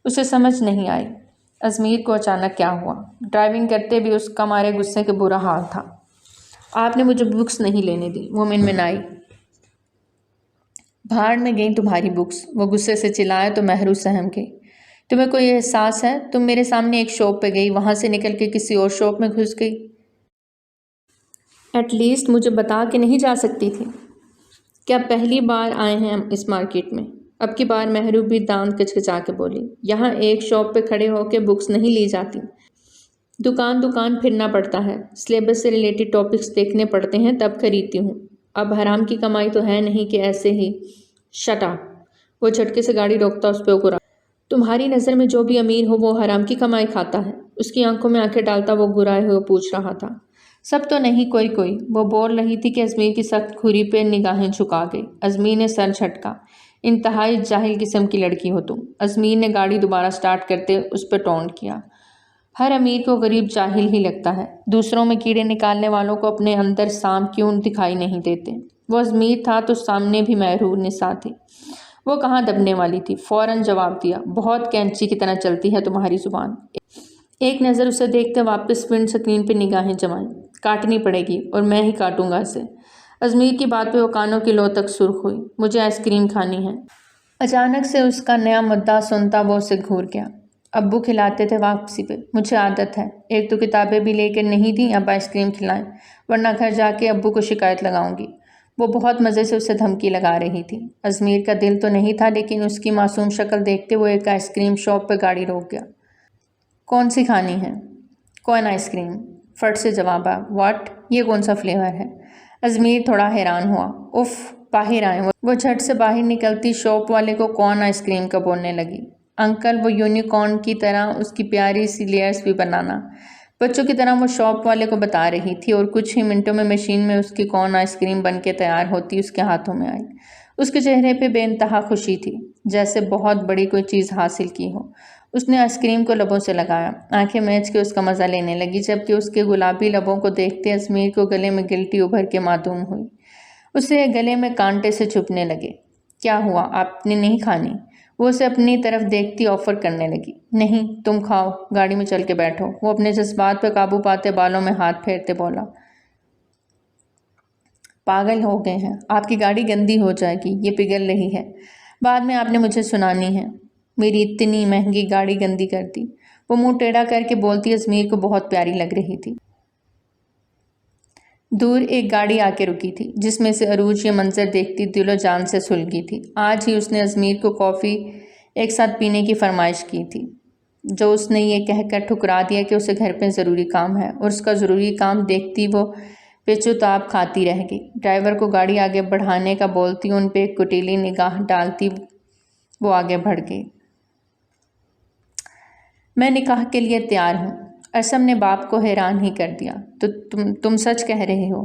اسے سمجھ نہیں آئی ازمیر کو اچانک کیا ہوا۔ ڈرائیونگ کرتے بھی اس کا مارے غصے کے برا حال تھا۔ آپ نے مجھے بکس نہیں لینے دی، وہ منمنائی۔ بھاڑ میں گئی تمہاری بکس، وہ غصے سے چلایا تو مہرو سہم گئی۔ تمہیں کوئی احساس ہے؟ تم میرے سامنے ایک شاپ پہ گئی، وہاں سے نکل کے کسی اور شاپ میں گھس گئی۔ ایٹ لیسٹ مجھے بتا کے نہیں جا سکتی تھی؟ کیا پہلی بار آئے ہیں اس مارکیٹ میں؟ اب کی بار مہرو بھی دانت کچکچا کے بولی۔ یہاں ایک شاپ پہ کھڑے ہو کے بکس نہیں لی جاتی، دکان پھرنا پڑتا ہے، سلیبس سے ریلیٹڈ ٹاپکس دیکھنے پڑتے ہیں تب خریدتی ہوں۔ اب حرام کی کمائی تو ہے نہیں کہ ایسے ہی۔ شٹ اپ، وہ جھٹکے سے گاڑی روکتا اس پہ اکرا۔ تمہاری نظر میں جو بھی امیر ہو وہ حرام کی کمائی کھاتا ہے؟ اس کی آنکھوں میں آنکھیں ڈالتا وہ گرائے ہوئے پوچھ رہا تھا۔ سب تو نہیں، کوئی۔ وہ بول رہی تھی کہ ازمیر کی سخت کھوری پہ نگاہیں جھکا گئی۔ ازمیر نے سر جھٹکا۔ انتہائی جاہل قسم کی لڑکی ہو تم۔ ازمیر نے گاڑی دوبارہ سٹارٹ کرتے اس پہ ٹونٹ کیا۔ ہر امیر کو غریب جاہل ہی لگتا ہے۔ دوسروں میں کیڑے نکالنے والوں کو اپنے اندر سانپ کیوں دکھائی نہیں دیتے؟ وہ ازمیر تھا تو سامنے بھی مہرو نساء تھی، وہ کہاں دبنے والی تھی۔ فوراً جواب دیا، بہت کینچی کی طرح چلتی ہے تمہاری زبان۔ ایک نظر اسے دیکھتے واپس ونڈ سکرین پہ نگاہیں جمائیں۔ کاٹنی پڑے گی اور میں ہی کاٹوں گا اسے۔ ازمیر کی بات پہ وہ کانوں کی لو تک سرخ ہوئی۔ مجھے آئس کریم کھانی ہے۔ اچانک سے اس کا نیا مدعا سنتا وہ اسے گھور گیا۔ ابو کھلاتے تھے واپسی پہ، مجھے عادت ہے۔ ایک تو کتابیں بھی لے کر نہیں دیں، اب آئس کریم کھلائیں، ورنہ گھر جا کے ابو کو شکایت لگاؤں گی۔ وہ بہت مزے سے اسے دھمکی لگا رہی تھی۔ ازمیر کا دل تو نہیں تھا، لیکن اس کی معصوم شکل دیکھتے وہ ایک آئس کریم شاپ پہ گاڑی روک گیا۔ کون سی کھانی ہے؟ کون آئس کریم؟ فٹ سے جواب آیا۔ واٹ؟ یہ کون سا فلیور ہے؟ ازمیر تھوڑا حیران ہوا۔ اف، باہر آئیں۔ وہ جھٹ سے باہر نکلتی شاپ والے کو کون آئس کریم کا بولنے لگی۔ انکل، وہ یونیکارن کی طرح اس کی پیاری سی لیئرز بھی بنانا۔ بچوں کی طرح وہ شاپ والے کو بتا رہی تھی اور کچھ ہی منٹوں میں مشین میں اس کی کون آئس کریم بن کے تیار ہوتی اس کے ہاتھوں میں آئی۔ اس کے چہرے پہ بے انتہا خوشی تھی، جیسے بہت بڑی کوئی چیز حاصل کی ہو۔ اس نے آئس کریم کو لبوں سے لگایا، آنکھیں میچ کے اس کا مزہ لینے لگی، جبکہ اس کے گلابی لبوں کو دیکھتے ازمیر کو گلے میں گلٹی ابھر کے معدوم ہوئی۔ اسے گلے میں کانٹے سے چھپنے لگے۔ کیا ہوا، آپ نے نہیں کھانی؟ وہ اسے اپنی طرف دیکھتی آفر کرنے لگی۔ نہیں، تم کھاؤ، گاڑی میں چل کے بیٹھو۔ وہ اپنے جذبات پہ قابو پاتے بالوں میں ہاتھ پھیرتے بولا۔ پاگل ہو گئے ہیں، آپ کی گاڑی گندی ہو جائے گی، یہ پگھل رہی ہے، بعد میں آپ نے مجھے سنانی ہے۔ میری اتنی مہنگی گاڑی گندی کر دی، وہ منہ ٹیڑھا کر کے بولتی ازمیر کو بہت پیاری لگ رہی تھی۔ دور ایک گاڑی آ کے رکی تھی جس میں سے عروج یہ منظر دیکھتی دل و جان سے سلگی تھی۔ آج ہی اس نے ازمیر کو کافی ایک ساتھ پینے کی فرمائش کی تھی، جو اس نے یہ کہہ کر ٹھکرا دیا کہ اسے گھر پہ ضروری کام ہے، اور اس کا ضروری کام دیکھتی وہ پیچو تاب کھاتی رہ گئی۔ ڈرائیور کو گاڑی آگے بڑھانے کا بولتی ان پہ ایک کٹیلی نگاہ ڈالتی وہ آگے بڑھ گئی۔ میں نکاح کے لیے تیار ہوں۔ ارسم نے باپ کو حیران ہی کر دیا۔ تو تم سچ کہہ رہے ہو؟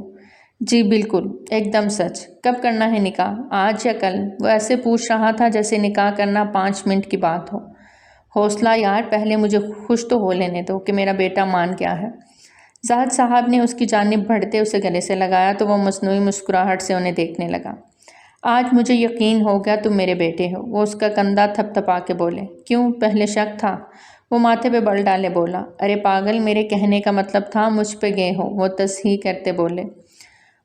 جی بالکل، ایک دم سچ۔ کب کرنا ہے نکاح؟ آج یا کل؟ وہ ایسے پوچھ رہا تھا جیسے نکاح کرنا 5 منٹ کی بات ہو۔ حوصلہ یار، پہلے مجھے خوش تو ہو لینے دو کہ میرا بیٹا مان گیا ہے۔ زاہد صاحب نے اس کی جانب بڑھتے اسے گلے سے لگایا تو وہ مصنوعی مسکراہٹ سے انہیں دیکھنے لگا۔ آج مجھے یقین ہو گیا تم میرے بیٹے ہو، وہ اس کا کندھا تھپ تھپا کے بولے۔ کیوں، پہلے شک تھا؟ وہ ماتھے پہ بل ڈالے بولا۔ ارے پاگل، میرے کہنے کا مطلب تھا مجھ پہ گئے ہو، وہ تصحیح کرتے بولے۔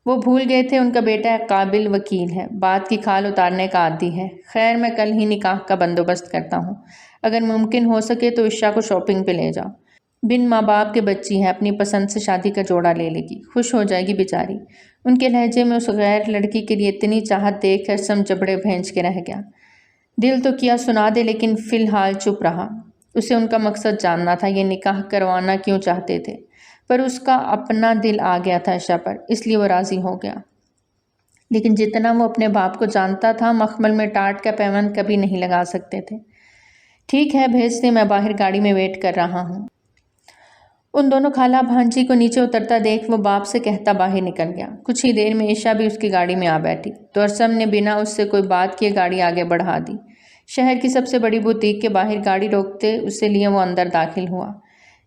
وہ بھول گئے تھے ان کا بیٹا ایک قابل وکیل ہے، بات کی کھال اتارنے کا عادی ہے۔ خیر، میں کل ہی نکاح کا بندوبست کرتا ہوں، اگر ممکن ہو سکے تو عشاء کو شاپنگ پہ لے جاؤ۔ بن ماں باپ کے بچی ہے، اپنی پسند سے شادی کا جوڑا لے لے گی، خوش ہو جائے گی بیچاری۔ ان کے لہجے میں اس غیر لڑکی کے لیے اتنی چاہت دیکھ کر سم جبڑے بھینچ کے رہ گیا۔ دل تو کیا سنا دے، لیکن فی الحال چپ رہا۔ اسے ان کا مقصد جاننا تھا، یہ نکاح کروانا کیوں چاہتے تھے، پر اس کا اپنا دل آ گیا تھا عشاء پر، اس لیے وہ راضی ہو گیا۔ لیکن جتنا وہ اپنے باپ کو جانتا تھا، مخمل میں ٹاٹ کا پیوند کبھی نہیں لگا سکتے تھے۔ ٹھیک ہے، بھیج دیں، میں باہر گاڑی میں ویٹ کر رہا ہوں۔ ان دونوں خالہ بھانجی کو نیچے اترتا دیکھ وہ باپ سے کہتا باہر نکل گیا۔ کچھ ہی دیر میں عشاء بھی اس کی گاڑی میں آ بیٹھی تو ارسم نے بنا اس سے کوئی بات کیے گاڑی آگے بڑھا دی۔ شہر کی سب سے بڑی بوتیک کے باہر گاڑی روکتے اسے لیے وہ اندر داخل ہوا۔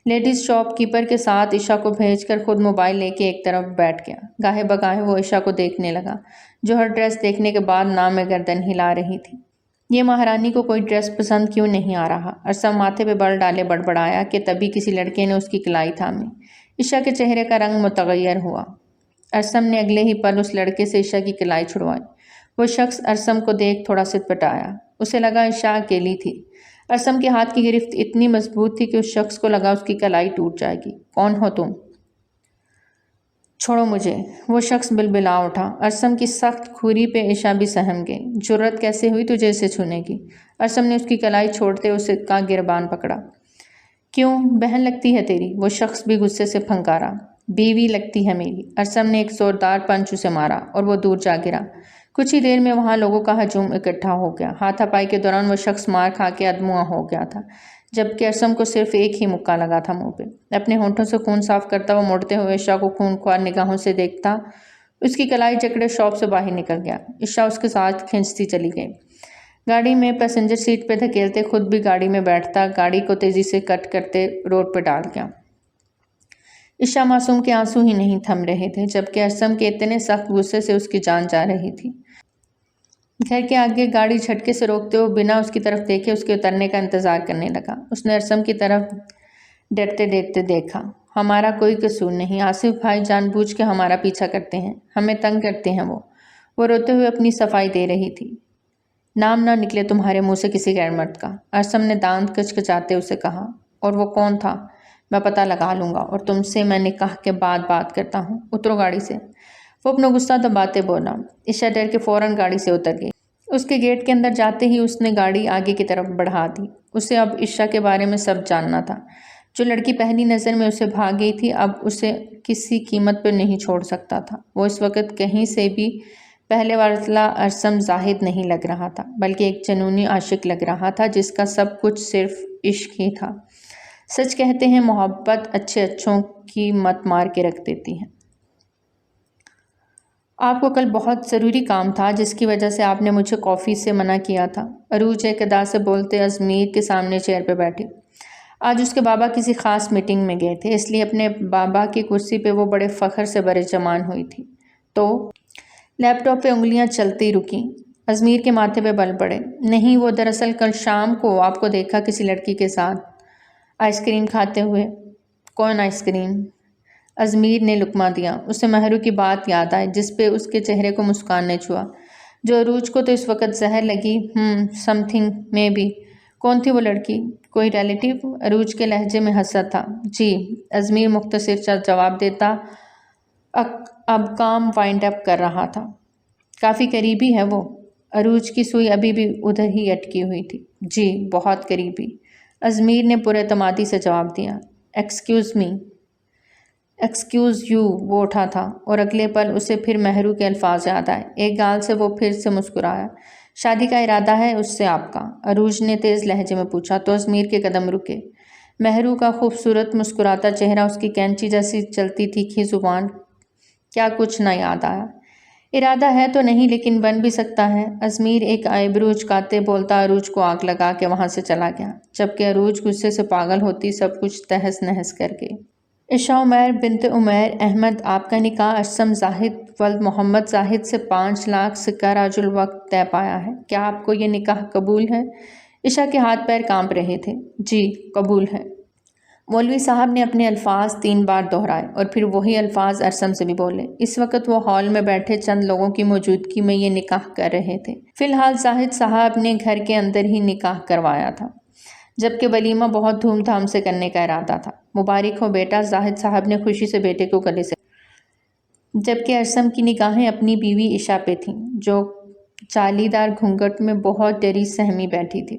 لیڈیز شاپ کیپر کے ساتھ عشاء کو بھیج کر خود موبائل لے کے ایک طرف بیٹھ گیا۔ گاہے بگاہے وہ عشاء کو دیکھنے لگا، جو ہر ڈریس دیکھنے کے بعد نام گردن ہلا رہی تھی۔ یہ مہارانی کو کوئی ڈریس پسند کیوں نہیں آ رہا؟ ارسم ماتھے پہ بل ڈالے بڑبڑایا کہ تبھی کسی لڑکے نے اس کی کلائی تھامی۔ عشاء کے چہرے کا رنگ متغیر ہوا۔ ارسم نے اگلے ہی پل اس لڑکے سے عشاء کی کلائی چھڑوائی۔ وہ شخص ارسم کو دیکھ تھوڑا سٹپٹایا۔ اسے لگا عشاء اکیلی تھی۔ ارسم کے ہاتھ کی گرفت اتنی مضبوط تھی کہ اس شخص کو لگا اس کی کلائی ٹوٹ جائے گی۔ کون ہو تم؟ چھوڑو مجھے، وہ شخص بلبلا اٹھا۔ ارسم کی سخت کھوری پہ عشاء بھی سہم گئی۔ جرأت کیسے ہوئی تجھے اسے چھونے کی؟ ارسم نے اس کی کلائی چھوڑتے اسے کا گربان پکڑا۔ کیوں، بہن لگتی ہے تیری؟ وہ شخص بھی غصے سے پھنکارا۔ بیوی لگتی ہے میری۔ ارسم نے ایک زوردار پنچ اسے مارا اور وہ دور جا گرا۔ کچھ ہی دیر میں وہاں لوگوں کا ہجوم اکٹھا ہو گیا۔ ہاتھا پائی کے دوران وہ شخص مار کھا کے ادموا ہو گیا تھا، جبکہ ارسم کو صرف ایک ہی مکہ لگا تھا منہ پہ۔ اپنے ہونٹوں سے خون صاف کرتا وہ مڑتے ہوئے عشاء کو خونخوار نگاہوں سے دیکھتا اس کی کلائی جکڑے شاپ سے باہر نکل گیا۔ عشاء اس کے ساتھ کھینچتی چلی گئی۔ گاڑی میں پیسنجر سیٹ پہ دھکیلتے خود بھی گاڑی میں بیٹھتا گاڑی کو تیزی سے کٹ کرتے روڈ پہ ڈال گیا۔ عشاء معصوم کے آنسو ہی نہیں تھم رہے تھے، جبکہ ارسم کے اتنے سخت غصے سے اس کی جان جا رہی تھی۔ گھر کے آگے گاڑی جھٹکے سے روکتے ہوئے بنا اس کی طرف دیکھے اس کے اترنے کا انتظار کرنے لگا۔ اس نے ارسم کی طرف ڈرتے ڈرتے دیکھا۔ ہمارا کوئی قصور نہیں، آصف بھائی جان بوجھ کے ہمارا پیچھا کرتے ہیں، ہمیں تنگ کرتے ہیں۔ وہ روتے ہوئے اپنی صفائی دے رہی تھی۔ نام نہ نکلے تمہارے منہ سے کسی غیر مرد کا، ارسم نے دانت کچکچاتے اسے کہا۔ اور وہ کون تھا؟ میں پتہ لگا لوں گا، اور تم سے میں نکاح کے بعد بات کرتا ہوں، اترو گاڑی سے۔ وہ اپنا غصہ دباتے بولا۔ عشاء ڈر کے فوراً گاڑی سے اتر گئی۔ اس کے گیٹ کے اندر جاتے ہی اس نے گاڑی آگے کی طرف بڑھا دی۔ اسے اب عشاء کے بارے میں سب جاننا تھا۔ جو لڑکی پہلی نظر میں اسے بھا گئی تھی اب اسے کسی قیمت پر نہیں چھوڑ سکتا تھا۔ وہ اس وقت کہیں سے بھی پہلے والا ارسم زاہد نہیں لگ رہا تھا، بلکہ ایک جنونی عاشق لگ رہا تھا جس کا سب کچھ صرف عشق ہی تھا۔ سچ کہتے ہیں محبت اچھے اچھوں کی مت مار کے رکھ دیتی ہے۔ آپ کو کل بہت ضروری کام تھا جس کی وجہ سے آپ نے مجھے کافی سے منع کیا تھا، عروج ایک ادا سے بولتے ازمیر کے سامنے چیئر پہ بیٹھی۔ آج اس کے بابا کسی خاص میٹنگ میں گئے تھے، اس لیے اپنے بابا کی کرسی پہ وہ بڑے فخر سے برجمان ہوئی تھی۔ تو لیپ ٹاپ پہ انگلیاں چلتی رکیں۔ ازمیر کے ماتھے پہ بل پڑے۔ نہیں، وہ دراصل کل شام کو آپ کو دیکھا کسی لڑکی کے ساتھ آئس کریم کھاتے ہوئے۔ کون آئس کریم؟ ازمیر نے لقمہ دیا۔ اسے مہرو کی بات یاد آئی جس پہ اس کے چہرے کو مسکان نے چھوا۔ جو عروج کو تو اس وقت زہر لگی، سم تھنگ میں بھی۔ کون تھی وہ لڑکی؟ کوئی ریلیٹیو؟ عروج کے لہجے میں حسرت تھا۔ جی، ازمیر مختصر سا جواب دیتا اب کام وائنڈ اپ کر رہا تھا۔ کافی قریبی ہے وہ؟ عروج کی سوئی ابھی بھی ادھر ہی اٹکی ہوئی تھی۔ جی بہت قریبی، ازمیر نے پر اعتمادی سے جواب دیا۔ ایکسکیوز می، ایکسکیوز یو، وہ اٹھا تھا اور اگلے پل اسے پھر مہرو کے الفاظ یاد آئے۔ ایک گال سے وہ پھر سے مسکرایا۔ شادی کا ارادہ ہے اس سے آپ کا؟ عروج نے تیز لہجے میں پوچھا تو ازمیر کے قدم رکے۔ مہرو کا خوبصورت مسکراتا چہرہ، اس کی کینچی جیسی چلتی تیکھی زبان، کیا کچھ نہ یاد آیا؟ ارادہ ہے تو نہیں لیکن بن بھی سکتا ہے۔ ازمیر ایک آئیبرو اچکاتے بولتا عروج کو آگ لگا کے وہاں سے چلا گیا، جبکہ عروج غصے سے پاگل ہوتی سب کچھ تہس نہس کر کے۔ عشا عمیر بنت عمیر احمد، آپ کا نکاح ارسم زاہد ولد محمد زاہد سے 5 لاکھ سکہ راج الوقت طے پایا ہے، کیا آپ کو یہ نکاح قبول ہے؟ عشا کے ہاتھ پیر کانپ رہے تھے۔ جی قبول ہے۔ مولوی صاحب نے اپنے الفاظ 3 بار دہرائے اور پھر وہی الفاظ ارسم سے بھی بولے۔ اس وقت وہ ہال میں بیٹھے چند لوگوں کی موجودگی میں یہ نکاح کر رہے تھے۔ فی الحال زاہد صاحب نے گھر کے اندر ہی نکاح کروایا تھا، جبکہ ولیمہ بہت دھوم دھام سے کرنے کا ارادہ تھا۔ مبارک ہو بیٹا، زاہد صاحب نے خوشی سے بیٹے کو گلے سے، جبکہ ارسم کی نگاہیں اپنی بیوی عشا پہ تھیں، جو چالیدار گھونگھٹ میں بہت ڈری سہمی بیٹھی تھی۔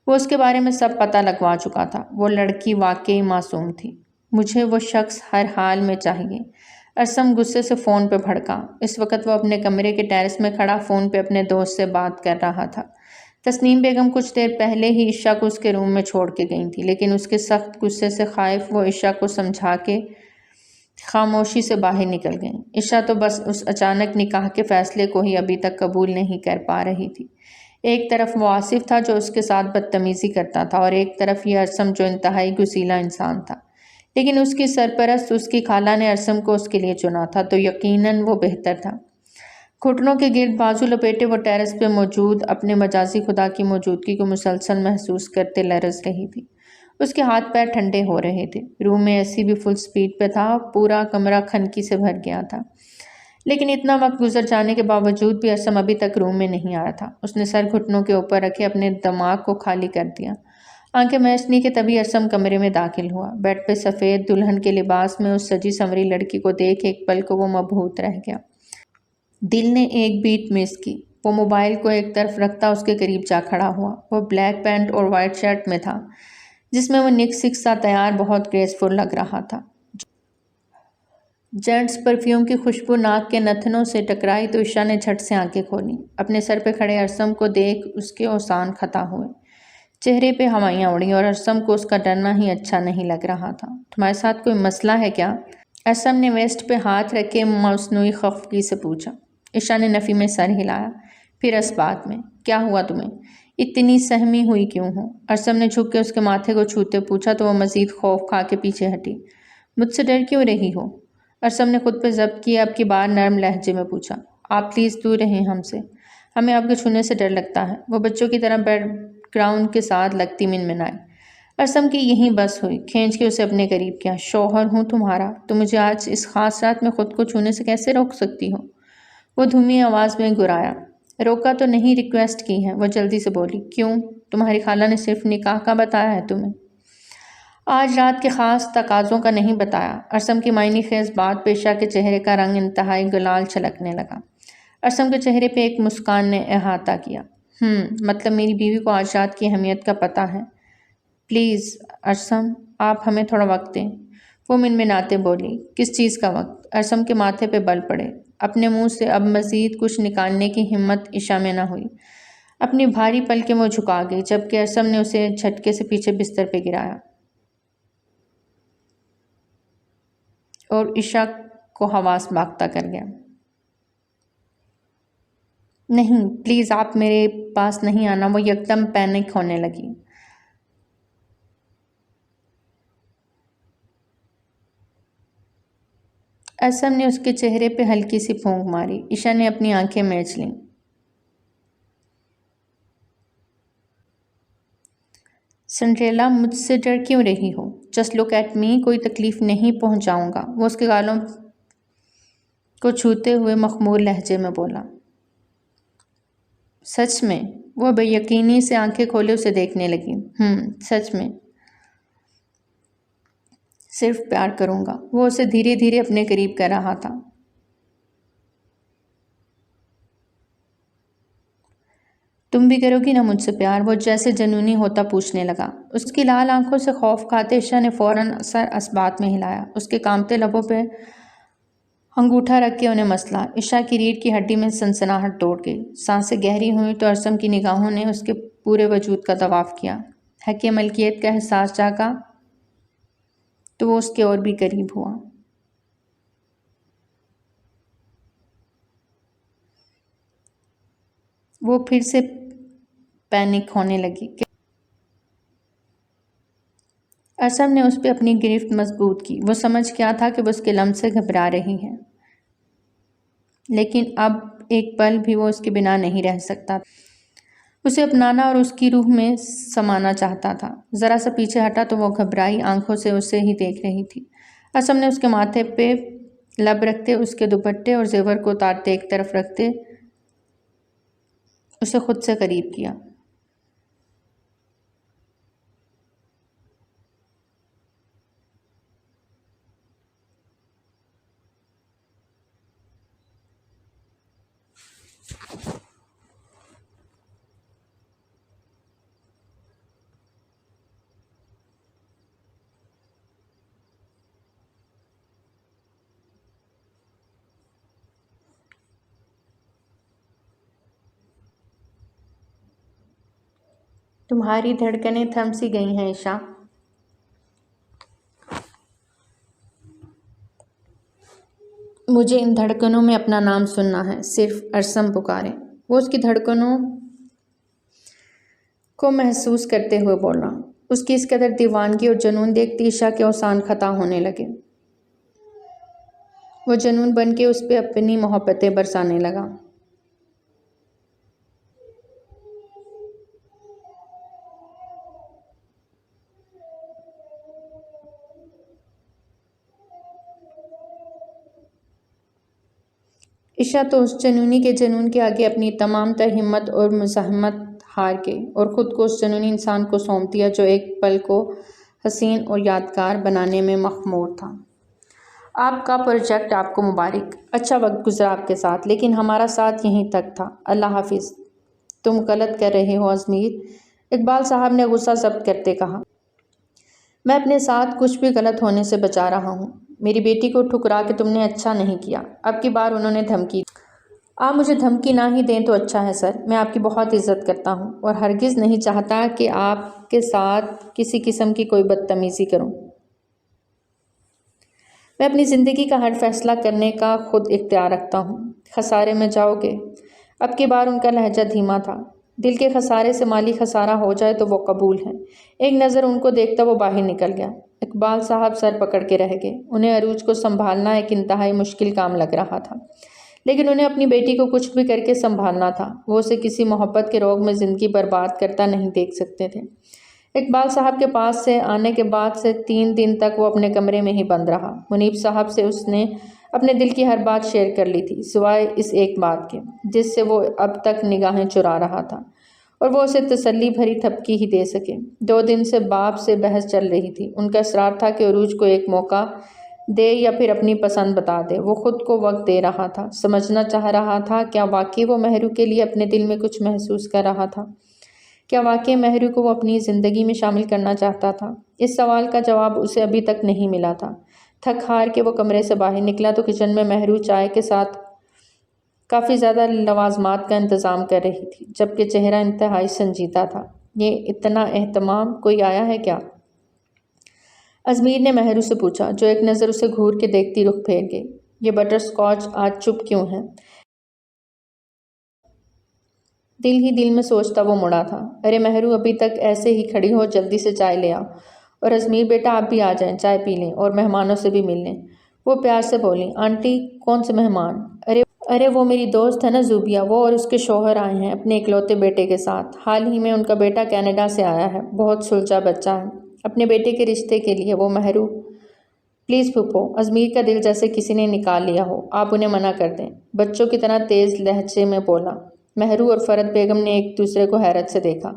وہ اس کے بارے میں سب پتہ لگوا چکا تھا۔ وہ لڑکی واقعی معصوم تھی۔ مجھے وہ شخص ہر حال میں چاہیے۔ ارسم غصے سے فون پہ بھڑکا۔ اس وقت وہ اپنے کمرے کے ٹیرس میں کھڑا فون پہ اپنے دوست سے بات کر رہا تھا۔ تسنیم بیگم کچھ دیر پہلے ہی عشا کو اس کے روم میں چھوڑ کے گئی تھی، لیکن اس کے سخت غصے سے خائف وہ عشا کو سمجھا کے خاموشی سے باہر نکل گئیں۔ عشا تو بس اس اچانک نکاح کے فیصلے کو ہی ابھی تک قبول نہیں کر پا رہی تھی۔ ایک طرف وہ آصف تھا جو اس کے ساتھ بدتمیزی کرتا تھا، اور ایک طرف یہ ارسم جو انتہائی گسیلا انسان تھا، لیکن اس کی سرپرست اس کی خالہ نے ارسم کو اس کے لیے چنا تھا تو یقیناً وہ بہتر تھا۔ گھٹنوں کے گرد بازو لپیٹے وہ ٹیرس پہ موجود اپنے مجازی خدا کی موجودگی کو مسلسل محسوس کرتے لرز رہی تھی۔ اس کے ہاتھ پیر ٹھنڈے ہو رہے تھے۔ روم میں اے سی بھی فل سپیڈ پہ تھا، پورا کمرہ کھنکی سے بھر گیا تھا، لیکن اتنا وقت گزر جانے کے باوجود بھی ارسم ابھی تک روم میں نہیں آیا تھا۔ اس نے سر گھٹنوں کے اوپر رکھے اپنے دماغ کو خالی کر دیا۔ آنکھیں میچنے کے تبھی ارسم کمرے میں داخل ہوا۔ بیڈ پہ سفید دلہن کے لباس میں اس سجی سنوری لڑکی کو دیکھ ایک پل کو وہ مبہوت رہ گیا۔ دل نے ایک بیٹ مس کی۔ وہ موبائل کو ایک طرف رکھتا اس کے قریب جا کھڑا ہوا۔ وہ بلیک پینٹ اور وائٹ شرٹ میں تھا، جس میں وہ نک سک سا تیار بہت گریسفل لگ رہا تھا۔ جینٹس پرفیوم کی خوشبو ناک کے نتنوں سے ٹکرائی تو عشا نے جھٹ سے آنکھیں کھولیں۔ اپنے سر پہ کھڑے ارسم کو دیکھ اس کے اوسان خطا ہوئے، چہرے پہ ہوائیاں اڑیں، اور ارسم کو اس کا ڈرنا ہی اچھا نہیں لگ رہا تھا۔ تمہارے ساتھ کوئی مسئلہ ہے کیا؟ ارسم نے ویسٹ پہ ہاتھ رکھ کے مصنوعی خفگی سے پوچھا۔ عشا نے نفی میں سر ہلایا، پھر اسبات میں، کیا ہوا تمہیں؟ اتنی سہمی ہوئی کیوں ہو؟ ارسم نے جھک کے اس کے ماتھے کو چھوتے پوچھا تو وہ مزید خوف کھا کے پیچھے ہٹی۔ مجھ سے ڈر کیوں رہی ہو؟ ارسم نے خود پہ ضبط کیا، اب کی بار نرم لہجے میں پوچھا۔ آپ پلیز دور رہیں ہم سے، ہمیں آپ کے چھونے سے ڈر لگتا ہے۔ وہ بچوں کی طرح بیک گراؤنڈ کے ساتھ لگتی منمنائی۔ ارسم کی یہیں بس ہوئی، کھینچ کے اسے اپنے قریب کیا۔ شوہر ہوں تمہارا تو مجھے آج اس خاص رات میں خود کو چھونے سے کیسے روک سکتی ہو؟ وہ دھیمی آواز میں گرایا۔ روکا تو نہیں، ریکویسٹ کی ہے، وہ جلدی سے بولی۔ کیوں؟ تمہاری خالہ نے صرف نکاح کا بتایا ہے تمہیں؟ آج رات کے خاص تقاضوں کا نہیں بتایا۔ ارسم کی معنی خیز بات پہ عشا کے چہرے کا رنگ انتہائی گلال چھلکنے لگا۔ ارسم کے چہرے پہ ایک مسکان نے احاطہ کیا۔ مطلب میری بیوی کو آج رات کی اہمیت کا پتہ ہے۔ پلیز ارسم، آپ ہمیں تھوڑا وقت دیں، وہ منمناتے بولی۔ کس چیز کا وقت؟ ارسم کے ماتھے پہ بل پڑے۔ اپنے منہ سے اب مزید کچھ نکالنے کی ہمت عشا میں نہ ہوئی۔ اپنی بھاری پلکیں وہ جھکا گئی، جبکہ ارسم نے اسے جھٹکے سے پیچھے بستر پہ گرایا اور عشا کو حواس باختہ کر گیا۔ نہیں پلیز، آپ میرے پاس نہیں آنا، وہ یکدم پینک ہونے لگی۔ ارسم نے اس کے چہرے پہ ہلکی سی پھونک ماری۔ عشا نے اپنی آنکھیں میچ لیں۔ سنڈریلا، مجھ سے ڈر کیوں رہی ہو؟ جسٹ لک ایٹ می، کوئی تکلیف نہیں پہنچاؤں گا، وہ اس کے گالوں کو چھوتے ہوئے مخمور لہجے میں بولا۔ سچ میں؟ وہ بے یقینی سے آنکھیں کھولے اسے دیکھنے لگی۔ سچ میں، صرف پیار کروں گا۔ وہ اسے دھیرے دھیرے اپنے قریب کر رہا تھا۔ تم بھی کرو گی نا مجھ سے پیار؟ وہ جیسے جنونی ہوتا پوچھنے لگا۔ اس کی لال آنکھوں سے خوف کھاتے عشا نے فوراً سر اسبات میں ہلایا، اس کے کامتے لبوں پہ انگوٹھا رکھ کے انہیں مسلا۔ عشا کی ریڑھ کی ہڈی میں سنسناہٹ توڑ گئی، سانسیں گہری ہوئیں تو ارسم کی نگاہوں نے اس کے پورے وجود کا طواف کیا۔ حق ملکیت کا احساس جاگا تو وہ اس کے اور بھی قریب ہوا۔ وہ پھر سے پینک ہونے لگی۔ ارسم نے اس پہ اپنی گرفت مضبوط کی۔ وہ سمجھ گیا تھا کہ وہ اس کے لمس سے گھبرا رہی ہے، لیکن اب ایک پل بھی وہ اس کے بنا نہیں رہ سکتا۔ اسے اپنانا اور اس کی روح میں سمانا چاہتا تھا۔ ذرا سا پیچھے ہٹا تو وہ گھبرائی آنکھوں سے اسے ہی دیکھ رہی تھی۔ ارسم نے اس کے ماتھے پہ لب رکھتے، اس کے دوپٹے اور زیور کو اتارتے ایک طرف رکھتے اسے خود سے قریب کیا۔ تمہاری دھڑکنیں تھم سی گئی ہیں عشا۔ مجھے ان دھڑکنوں میں اپنا نام سننا ہے، صرف ارسم پکارے۔ وہ اس کی دھڑکنوں کو محسوس کرتے ہوئے بولا۔ اس کی اس قدر دیوانگی اور جنون دیکھتی عشا کے اوسان خطا ہونے لگے۔ وہ جنون بن کے اس پہ اپنی محبتیں برسانے لگا۔ عشا تو اس جنونی کے جنون کے آگے اپنی تمام تر ہمت اور مزاحمت ہار کے اور خود کو اس جنونی انسان کو سونپ دیا جو ایک پل کو حسین اور یادگار بنانے میں مخمور تھا۔ آپ کا پروجیکٹ آپ کو مبارک۔ اچھا وقت گزرا آپ کے ساتھ، لیکن ہمارا ساتھ یہیں تک تھا۔ اللہ حافظ۔ تم غلط کر رہے ہو ازمیر، اقبال صاحب نے غصہ ضبط کرتے کہا۔ میں اپنے ساتھ کچھ بھی غلط ہونے سے بچا رہا ہوں۔ میری بیٹی کو ٹھکرا کے تم نے اچھا نہیں کیا۔ اب کی بار انہوں نے دھمکی دی۔ آپ مجھے دھمکی نہ ہی دیں تو اچھا ہے سر، میں آپ کی بہت عزت کرتا ہوں اور ہرگز نہیں چاہتا کہ آپ کے ساتھ کسی قسم کی کوئی بدتمیزی کروں۔ میں اپنی زندگی کا ہر فیصلہ کرنے کا خود اختیار رکھتا ہوں۔ خسارے میں جاؤ گے؟ اب کی بار ان کا لہجہ دھیما تھا۔ دل کے خسارے سے مالی خسارہ ہو جائے تو وہ قبول ہے۔ ایک نظر ان کو دیکھتا وہ باہر نکل گیا۔ اقبال صاحب سر پکڑ کے رہ گئے۔ انہیں عروج کو سنبھالنا ایک انتہائی مشکل کام لگ رہا تھا، لیکن انہیں اپنی بیٹی کو کچھ بھی کر کے سنبھالنا تھا۔ وہ اسے کسی محبت کے روگ میں زندگی برباد کرتا نہیں دیکھ سکتے تھے۔ اقبال صاحب کے پاس سے آنے کے بعد سے 3 دن تک وہ اپنے کمرے میں ہی بند رہا۔ منیب صاحب سے اس نے اپنے دل کی ہر بات شیئر کر لی تھی، سوائے اس ایک بات کے جس سے وہ اب تک نگاہیں چرا رہا تھا، اور وہ اسے تسلی بھری تھپکی ہی دے سکے۔ 2 دن سے باپ سے بحث چل رہی تھی۔ ان کا اصرار تھا کہ عروج کو ایک موقع دے یا پھر اپنی پسند بتا دے۔ وہ خود کو وقت دے رہا تھا، سمجھنا چاہ رہا تھا کیا واقعی وہ مہرو کے لیے اپنے دل میں کچھ محسوس کر رہا تھا؟ کیا واقعی مہرو کو وہ اپنی زندگی میں شامل کرنا چاہتا تھا؟ اس سوال کا جواب اسے ابھی تک نہیں ملا تھا۔ تھک ہار کے وہ کمرے سے باہر نکلا تو کچن میں مہرو چائے کے ساتھ کافی زیادہ لوازمات کا انتظام کر رہی تھی، جبکہ چہرہ انتہائی سنجیدہ تھا۔ یہ اتنا اہتمام، کوئی آیا ہے کیا؟ ازمیر نے مہرو سے پوچھا، جو ایک نظر اسے گھور کے دیکھتی رخ پھیر گئی۔ یہ بٹر سکاچ آج چپ کیوں ہے؟ دل ہی دل میں سوچتا وہ مڑا تھا۔ ارے مہرو، ابھی تک ایسے ہی کھڑی ہو، جلدی سے چائے لے آؤ۔ اور ازمیر بیٹا آپ بھی آ جائیں، چائے پی لیں اور مہمانوں سے بھی مل لیں۔ وہ پیار سے بولی۔ آنٹی، کون سے مہمان؟ ارے وہ میری دوست ہے نا زوبیا، وہ اور اس کے شوہر آئے ہیں اپنے اکلوتے بیٹے کے ساتھ۔ حال ہی میں ان کا بیٹا کینیڈا سے آیا ہے، بہت سلجھا بچہ ہے۔ اپنے بیٹے کے رشتے کے لیے وہ مہرو۔ پلیز پھوپھو، ازمیر کا دل جیسے کسی نے نکال لیا ہو، آپ انہیں منع کر دیں، بچوں کی طرح تیز لہجے میں بولا۔ مہرو اور فرحت بیگم نے ایک دوسرے کو حیرت سے دیکھا۔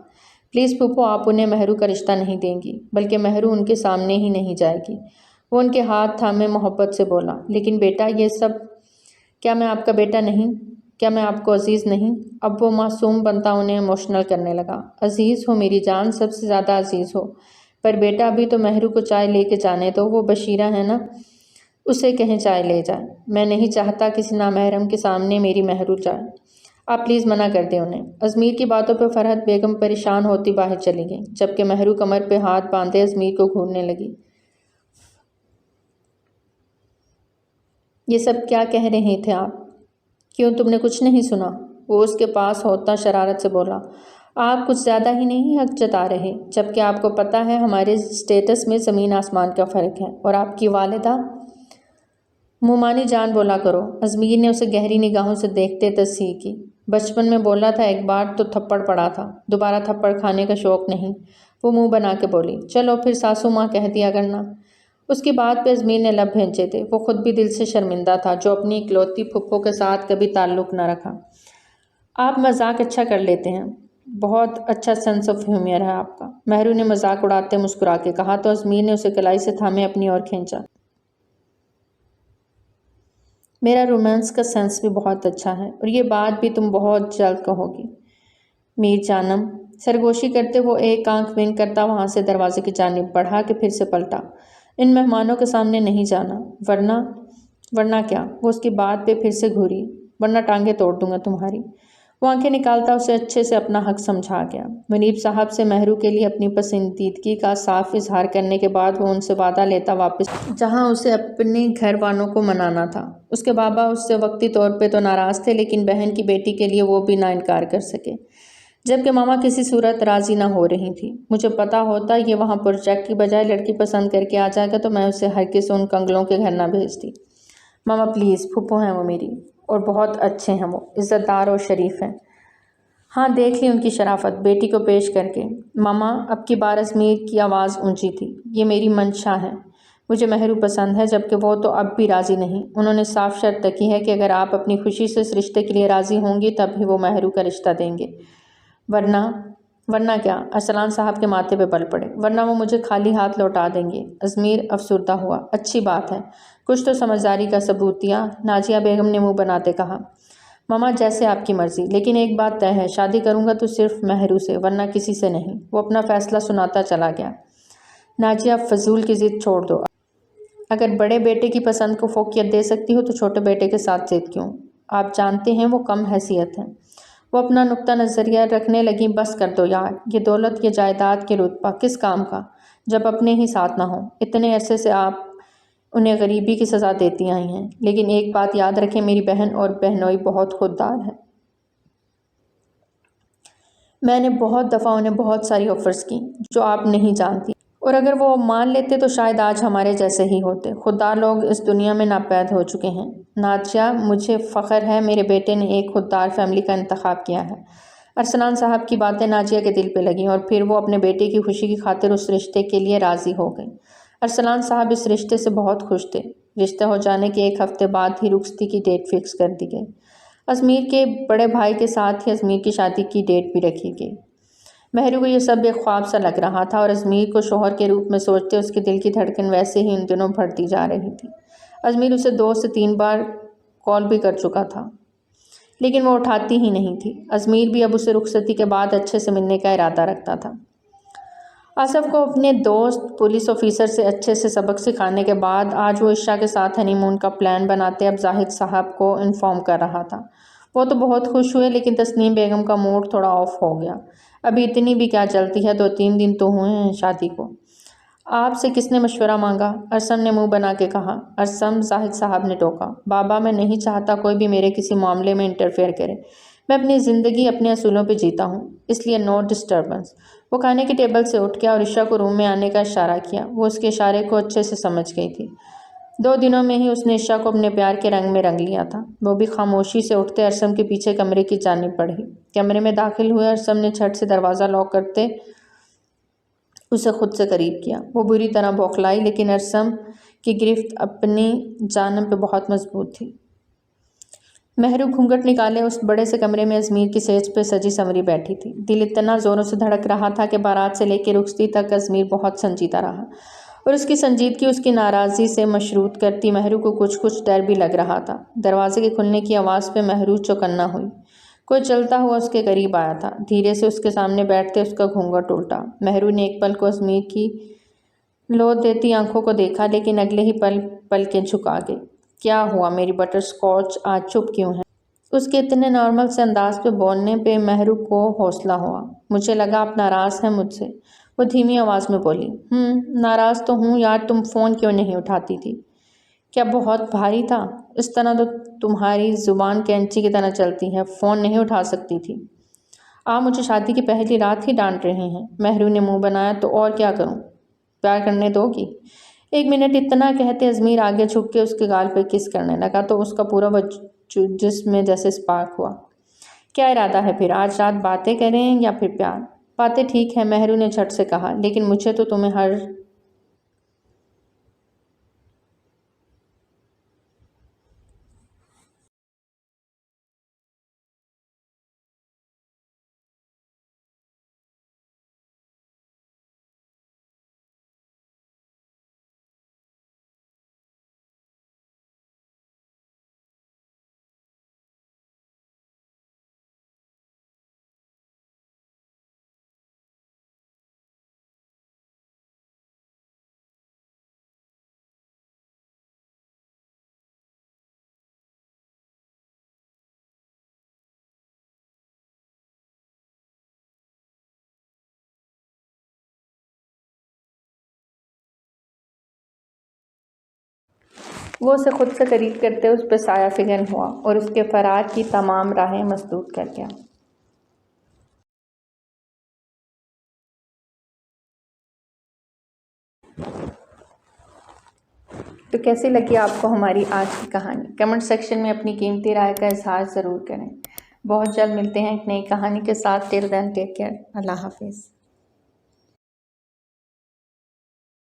پلیز پھوپھو، آپ انہیں مہرو کا رشتہ نہیں دیں گی، بلکہ مہرو ان کے سامنے ہی نہیں جائے گی۔ وہ ان کے ہاتھ تھامے محبت سے بولا۔ لیکن بیٹا، یہ سب کیا میں آپ کا بیٹا نہیں؟ کیا میں آپ کو عزیز نہیں؟ اب وہ معصوم بنتا انہیں ایموشنل کرنے لگا۔ عزیز ہو میری جان، سب سے زیادہ عزیز ہو، پر بیٹا ابھی تو مہرو کو چائے لے کے جانے دو، وہ بشیرہ ہے نا، اسے کہیں چائے لے جائے۔ میں نہیں چاہتا کسی نامحرم کے سامنے میری مہرو جائے، آپ پلیز منع کر دیں انہیں۔ ازمیر کی باتوں پہ فرحت بیگم پریشان ہوتی باہر چلی گئی، جبکہ مہرو کمر پہ ہاتھ باندھے ازمیر کو گھورنے لگی۔ یہ سب کیا کہہ رہے تھے آپ؟ کیوں تم نے کچھ نہیں سنا؟ وہ اس کے پاس ہوتا شرارت سے بولا۔ آپ کچھ زیادہ ہی نہیں حق جتا رہے، جبکہ آپ کو پتہ ہے ہمارے سٹیٹس میں زمین آسمان کا فرق ہے، اور آپ کی والدہ۔ مومانی جان بولا کرو۔ ازمیر نے اسے گہری نگاہوں سے دیکھتے تصحیح کی۔ بچپن میں بولا تھا ایک بار تو تھپڑ پڑا تھا، دوبارہ تھپڑ کھانے کا شوق نہیں۔ وہ منہ بنا کے بولی، چلو پھر ساسو ماں کہہ دیا کرنا۔ اس کی بات پہ ازمیر نے لب بھینچے تھے۔ وہ خود بھی دل سے شرمندہ تھا جو اپنی اکلوتی پھپھو کے ساتھ کبھی تعلق نہ رکھا۔ آپ مذاق اچھا کر لیتے ہیں، بہت اچھا سینس آف ہیومر ہے آپ کا، مہرو نے مذاق اڑاتے مسکرا کے کہا تو ازمیر نے اسے کلائی سے تھامے اپنی اور کھینچا۔ میرا رومانس کا سینس بھی بہت اچھا ہے، اور یہ بات بھی تم بہت جلد کہو گی میر جانم۔ سرگوشی کرتے وہ ایک آنکھ ونک کرتا وہاں سے دروازے کی جانب بڑھا کہ پھر سے پلٹا۔ ان مہمانوں کے سامنے نہیں جانا، ورنہ کیا؟ وہ اس کی بات پہ پھر سے گھوری، ورنہ ٹانگیں توڑ دوں گا تمہاری۔ وہ آنکھیں نکالتا اسے اچھے سے اپنا حق سمجھا گیا۔ منیب صاحب سے مہرو کے لیے اپنی پسندیدگی کا صاف اظہار کرنے کے بعد وہ ان سے وعدہ لیتا واپس جہاں اسے اپنے گھر والوں کو منانا تھا۔ اس کے بابا اس سے وقتی طور پہ تو ناراض تھے، لیکن بہن کی بیٹی کے لیے وہ بھی نہ انکار کر سکے، جبکہ ماما کسی صورت راضی نہ ہو رہی تھی۔ مجھے پتا ہوتا یہ وہاں پروجیکٹ کی بجائے لڑکی پسند کر کے آ جائے گا تو میں اسے ہرگز ان کنگلوں کے گھر نہ بھیجتی۔ ماما پلیز، پھپھو ہیں وہ میری، اور بہت اچھے ہیں، وہ عزت دار اور شریف ہیں۔ ہاں دیکھ لی ان کی شرافت بیٹی کو پیش کر کے۔ ماما، اب کی بار ازمیر کی آواز اونچی تھی، یہ میری منشا ہے، مجھے مہرو پسند ہے، جبکہ وہ تو اب بھی راضی نہیں۔ انہوں نے صاف شرط رکھی ہے کہ اگر آپ اپنی خوشی سے اس رشتے کے لیے راضی ہوں گی تب ہی وہ مہرو کا رشتہ دیں گے، ورنہ کیا؟ ارسلان صاحب کے ماتھے پہ بل پڑے۔ ورنہ وہ مجھے خالی ہاتھ لوٹا دیں گے۔ ازمیر افسردہ ہوا۔ اچھی بات ہے، کچھ تو سمجھداری کا ثبوت دیا، نازیہ بیگم نے منہ بناتے کہا۔ ماما جیسے آپ کی مرضی، لیکن ایک بات طے ہے، شادی کروں گا تو صرف مہرو سے، ورنہ کسی سے نہیں۔ وہ اپنا فیصلہ سناتا چلا گیا۔ نازیہ فضول کی ضد چھوڑ دو، اگر بڑے بیٹے کی پسند کو فوقیت دے سکتی ہو تو چھوٹے بیٹے کے ساتھ ضد کیوں؟ آپ جانتے ہیں وہ کم حیثیت ہیں۔ وہ اپنا نقطہ نظریہ رکھنے لگیں۔ بس کر دو یار، یہ دولت، یہ جائیداد، کے رتبہ کس کام کا جب اپنے ہی ساتھ نہ ہوں؟ اتنے عرصے سے آپ انہیں غریبی کی سزا دیتی آئی ہیں، لیکن ایک بات یاد رکھیں، میری بہن اور بہنوئی بہت خوددار ہے۔ میں نے بہت دفعہ انہیں بہت ساری آفرز کی جو آپ نہیں جانتی، اور اگر وہ مان لیتے تو شاید آج ہمارے جیسے ہی ہوتے۔ خوددار لوگ اس دنیا میں ناپید ہو چکے ہیں۔ نازیہ، مجھے فخر ہے میرے بیٹے نے ایک خوددار فیملی کا انتخاب کیا ہے۔ ارسلان صاحب کی باتیں نازیہ کے دل پہ لگیں، اور پھر وہ اپنے بیٹے کی خوشی کی خاطر اس رشتے کے لیے راضی ہو گئی۔ ارسلان صاحب اس رشتے سے بہت خوش تھے۔ رشتہ ہو جانے کے ایک ہفتے بعد ہی رخصتی کی ڈیٹ فکس کر دی گئی۔ ازمیر کے بڑے بھائی کے ساتھ ہی ازمیر کی شادی کی ڈیٹ بھی رکھی گئی۔ مہرو کو یہ سب ایک خواب سا لگ رہا تھا، اور ازمیر کو شوہر کے روپ میں سوچتے اس کے دل کی دھڑکن ویسے ہی ان دنوں بڑھتی جا رہی تھی۔ ازمیر اسے 2 سے 3 بار کال بھی کر چکا تھا، لیکن وہ اٹھاتی ہی نہیں تھی۔ ازمیر بھی اب اسے رخصتی کے بعد اچھے سے ملنے کا ارادہ رکھتا تھا۔ آصف کو اپنے دوست پولیس آفیسر سے اچھے سے سبق سکھانے کے بعد آج وہ عشاء کے ساتھ ہنی مون کا پلان بناتے اب زاہد صاحب کو انفارم کر رہا تھا۔ وہ تو بہت خوش ہوئے، لیکن تسنیم بیگم کا موڈ تھوڑا آف ہو گیا۔ ابھی اتنی بھی کیا جلتی ہے، 2-3 دن تو ہوئے ہیں شادی کو۔ آپ سے کس نے مشورہ مانگا؟ ارسم نے منہ بنا کے کہا۔ ارسم، زاہد صاحب نے ٹوکا۔ بابا، میں نہیں چاہتا کوئی بھی میرے کسی معاملے میں انٹرفیئر کرے۔ میں اپنی زندگی اپنے اصولوں پہ جیتا ہوں، اس لیے نو ڈسٹربنس۔ وہ کھانے کی ٹیبل سے اٹھ گیا اور عشاء کو روم میں آنے کا اشارہ کیا۔ وہ اس کے اشارے کو اچھے سے سمجھ گئی تھی۔ 2 دنوں میں ہی اس نے عشاء کو اپنے پیار کے رنگ میں رنگ لیا تھا۔ وہ بھی خاموشی سے اٹھتے ارسم کے پیچھے کمرے کی جانب بڑھی۔ کمرے میں داخل ہوئے ارسم نے جھٹ سے دروازہ لاک کرتے اسے خود سے قریب کیا۔ وہ بری طرح بوکھلائی، لیکن ارسم کی گرفت اپنی جانب پہ بہت مضبوط تھی۔ مہرو گھونگھٹ نکالے اس بڑے سے کمرے میں ازمیر کی سیج پہ سجی سنوری بیٹھی تھی۔ دل اتنا زوروں سے دھڑک رہا تھا کہ بارات سے لے کے رخصتی تک ازمیر بہت سنجیدہ رہا۔ اور اس کی سنجیدگی اس کی ناراضی سے مشروط کرتی مہرو کو کچھ ڈر بھی لگ رہا تھا۔ دروازے کے کھلنے کی آواز پہ مہرو چوکنا ہوئی۔ کوئی چلتا ہوا اس کے قریب آیا تھا۔ دھیرے سے اس کے سامنے بیٹھتے اس کا گھونگھٹ الٹا۔ مہرو نے ایک پل کو ازمیر کی لوت دیتی آنکھوں کو دیکھا، لیکن اگلے ہی پل پلکیں جھکا گئی۔ کیا ہوا؟ میری بٹر سکاچ آج چپ کیوں ہے؟ اس کے اتنے نارمل سے انداز پہ بولنے پہ مہرو کو حوصلہ ہوا۔ مجھے لگا آپ ناراض ہیں مجھ سے، وہ دھیمی آواز میں بولی۔ ناراض تو ہوں یار، تم فون کیوں نہیں اٹھاتی تھی؟ کیا بہت بھاری تھا؟ اس طرح تو تمہاری زبان کینچی کی طرح چلتی ہے، فون نہیں اٹھا سکتی تھی؟ آپ مجھے شادی کی پہلی رات ہی ڈانٹ رہے ہیں۔ مہرو نے منہ بنایا۔ تو اور کیا کروں؟ پیار کرنے دو گی؟ 1 منٹ اتنا کہتے ازمیر آگے جھک کے اس کے گال پہ کس کرنے لگا تو اس کا پورا جسم میں جیسے سپارک ہوا۔ کیا ارادہ ہے پھر؟ آج رات باتیں کریں یا پھر پیار؟ باتیں ٹھیک ہے، مہرو نے جھٹ سے کہا، لیکن مجھے تو تمہیں ہر وہ اسے خود سے قریب کرتے اس پہ سایہ فگن ہوا اور اس کے فرار کی تمام راہیں مسدود کر گیا۔ تو کیسی لگی آپ کو ہماری آج کی کہانی؟ کمنٹ سیکشن میں اپنی قیمتی رائے کا اظہار ضرور کریں۔ بہت جلد ملتے ہیں ایک نئی کہانی کے ساتھ۔ ٹل دین ٹیک کیئر۔ اللہ حافظ۔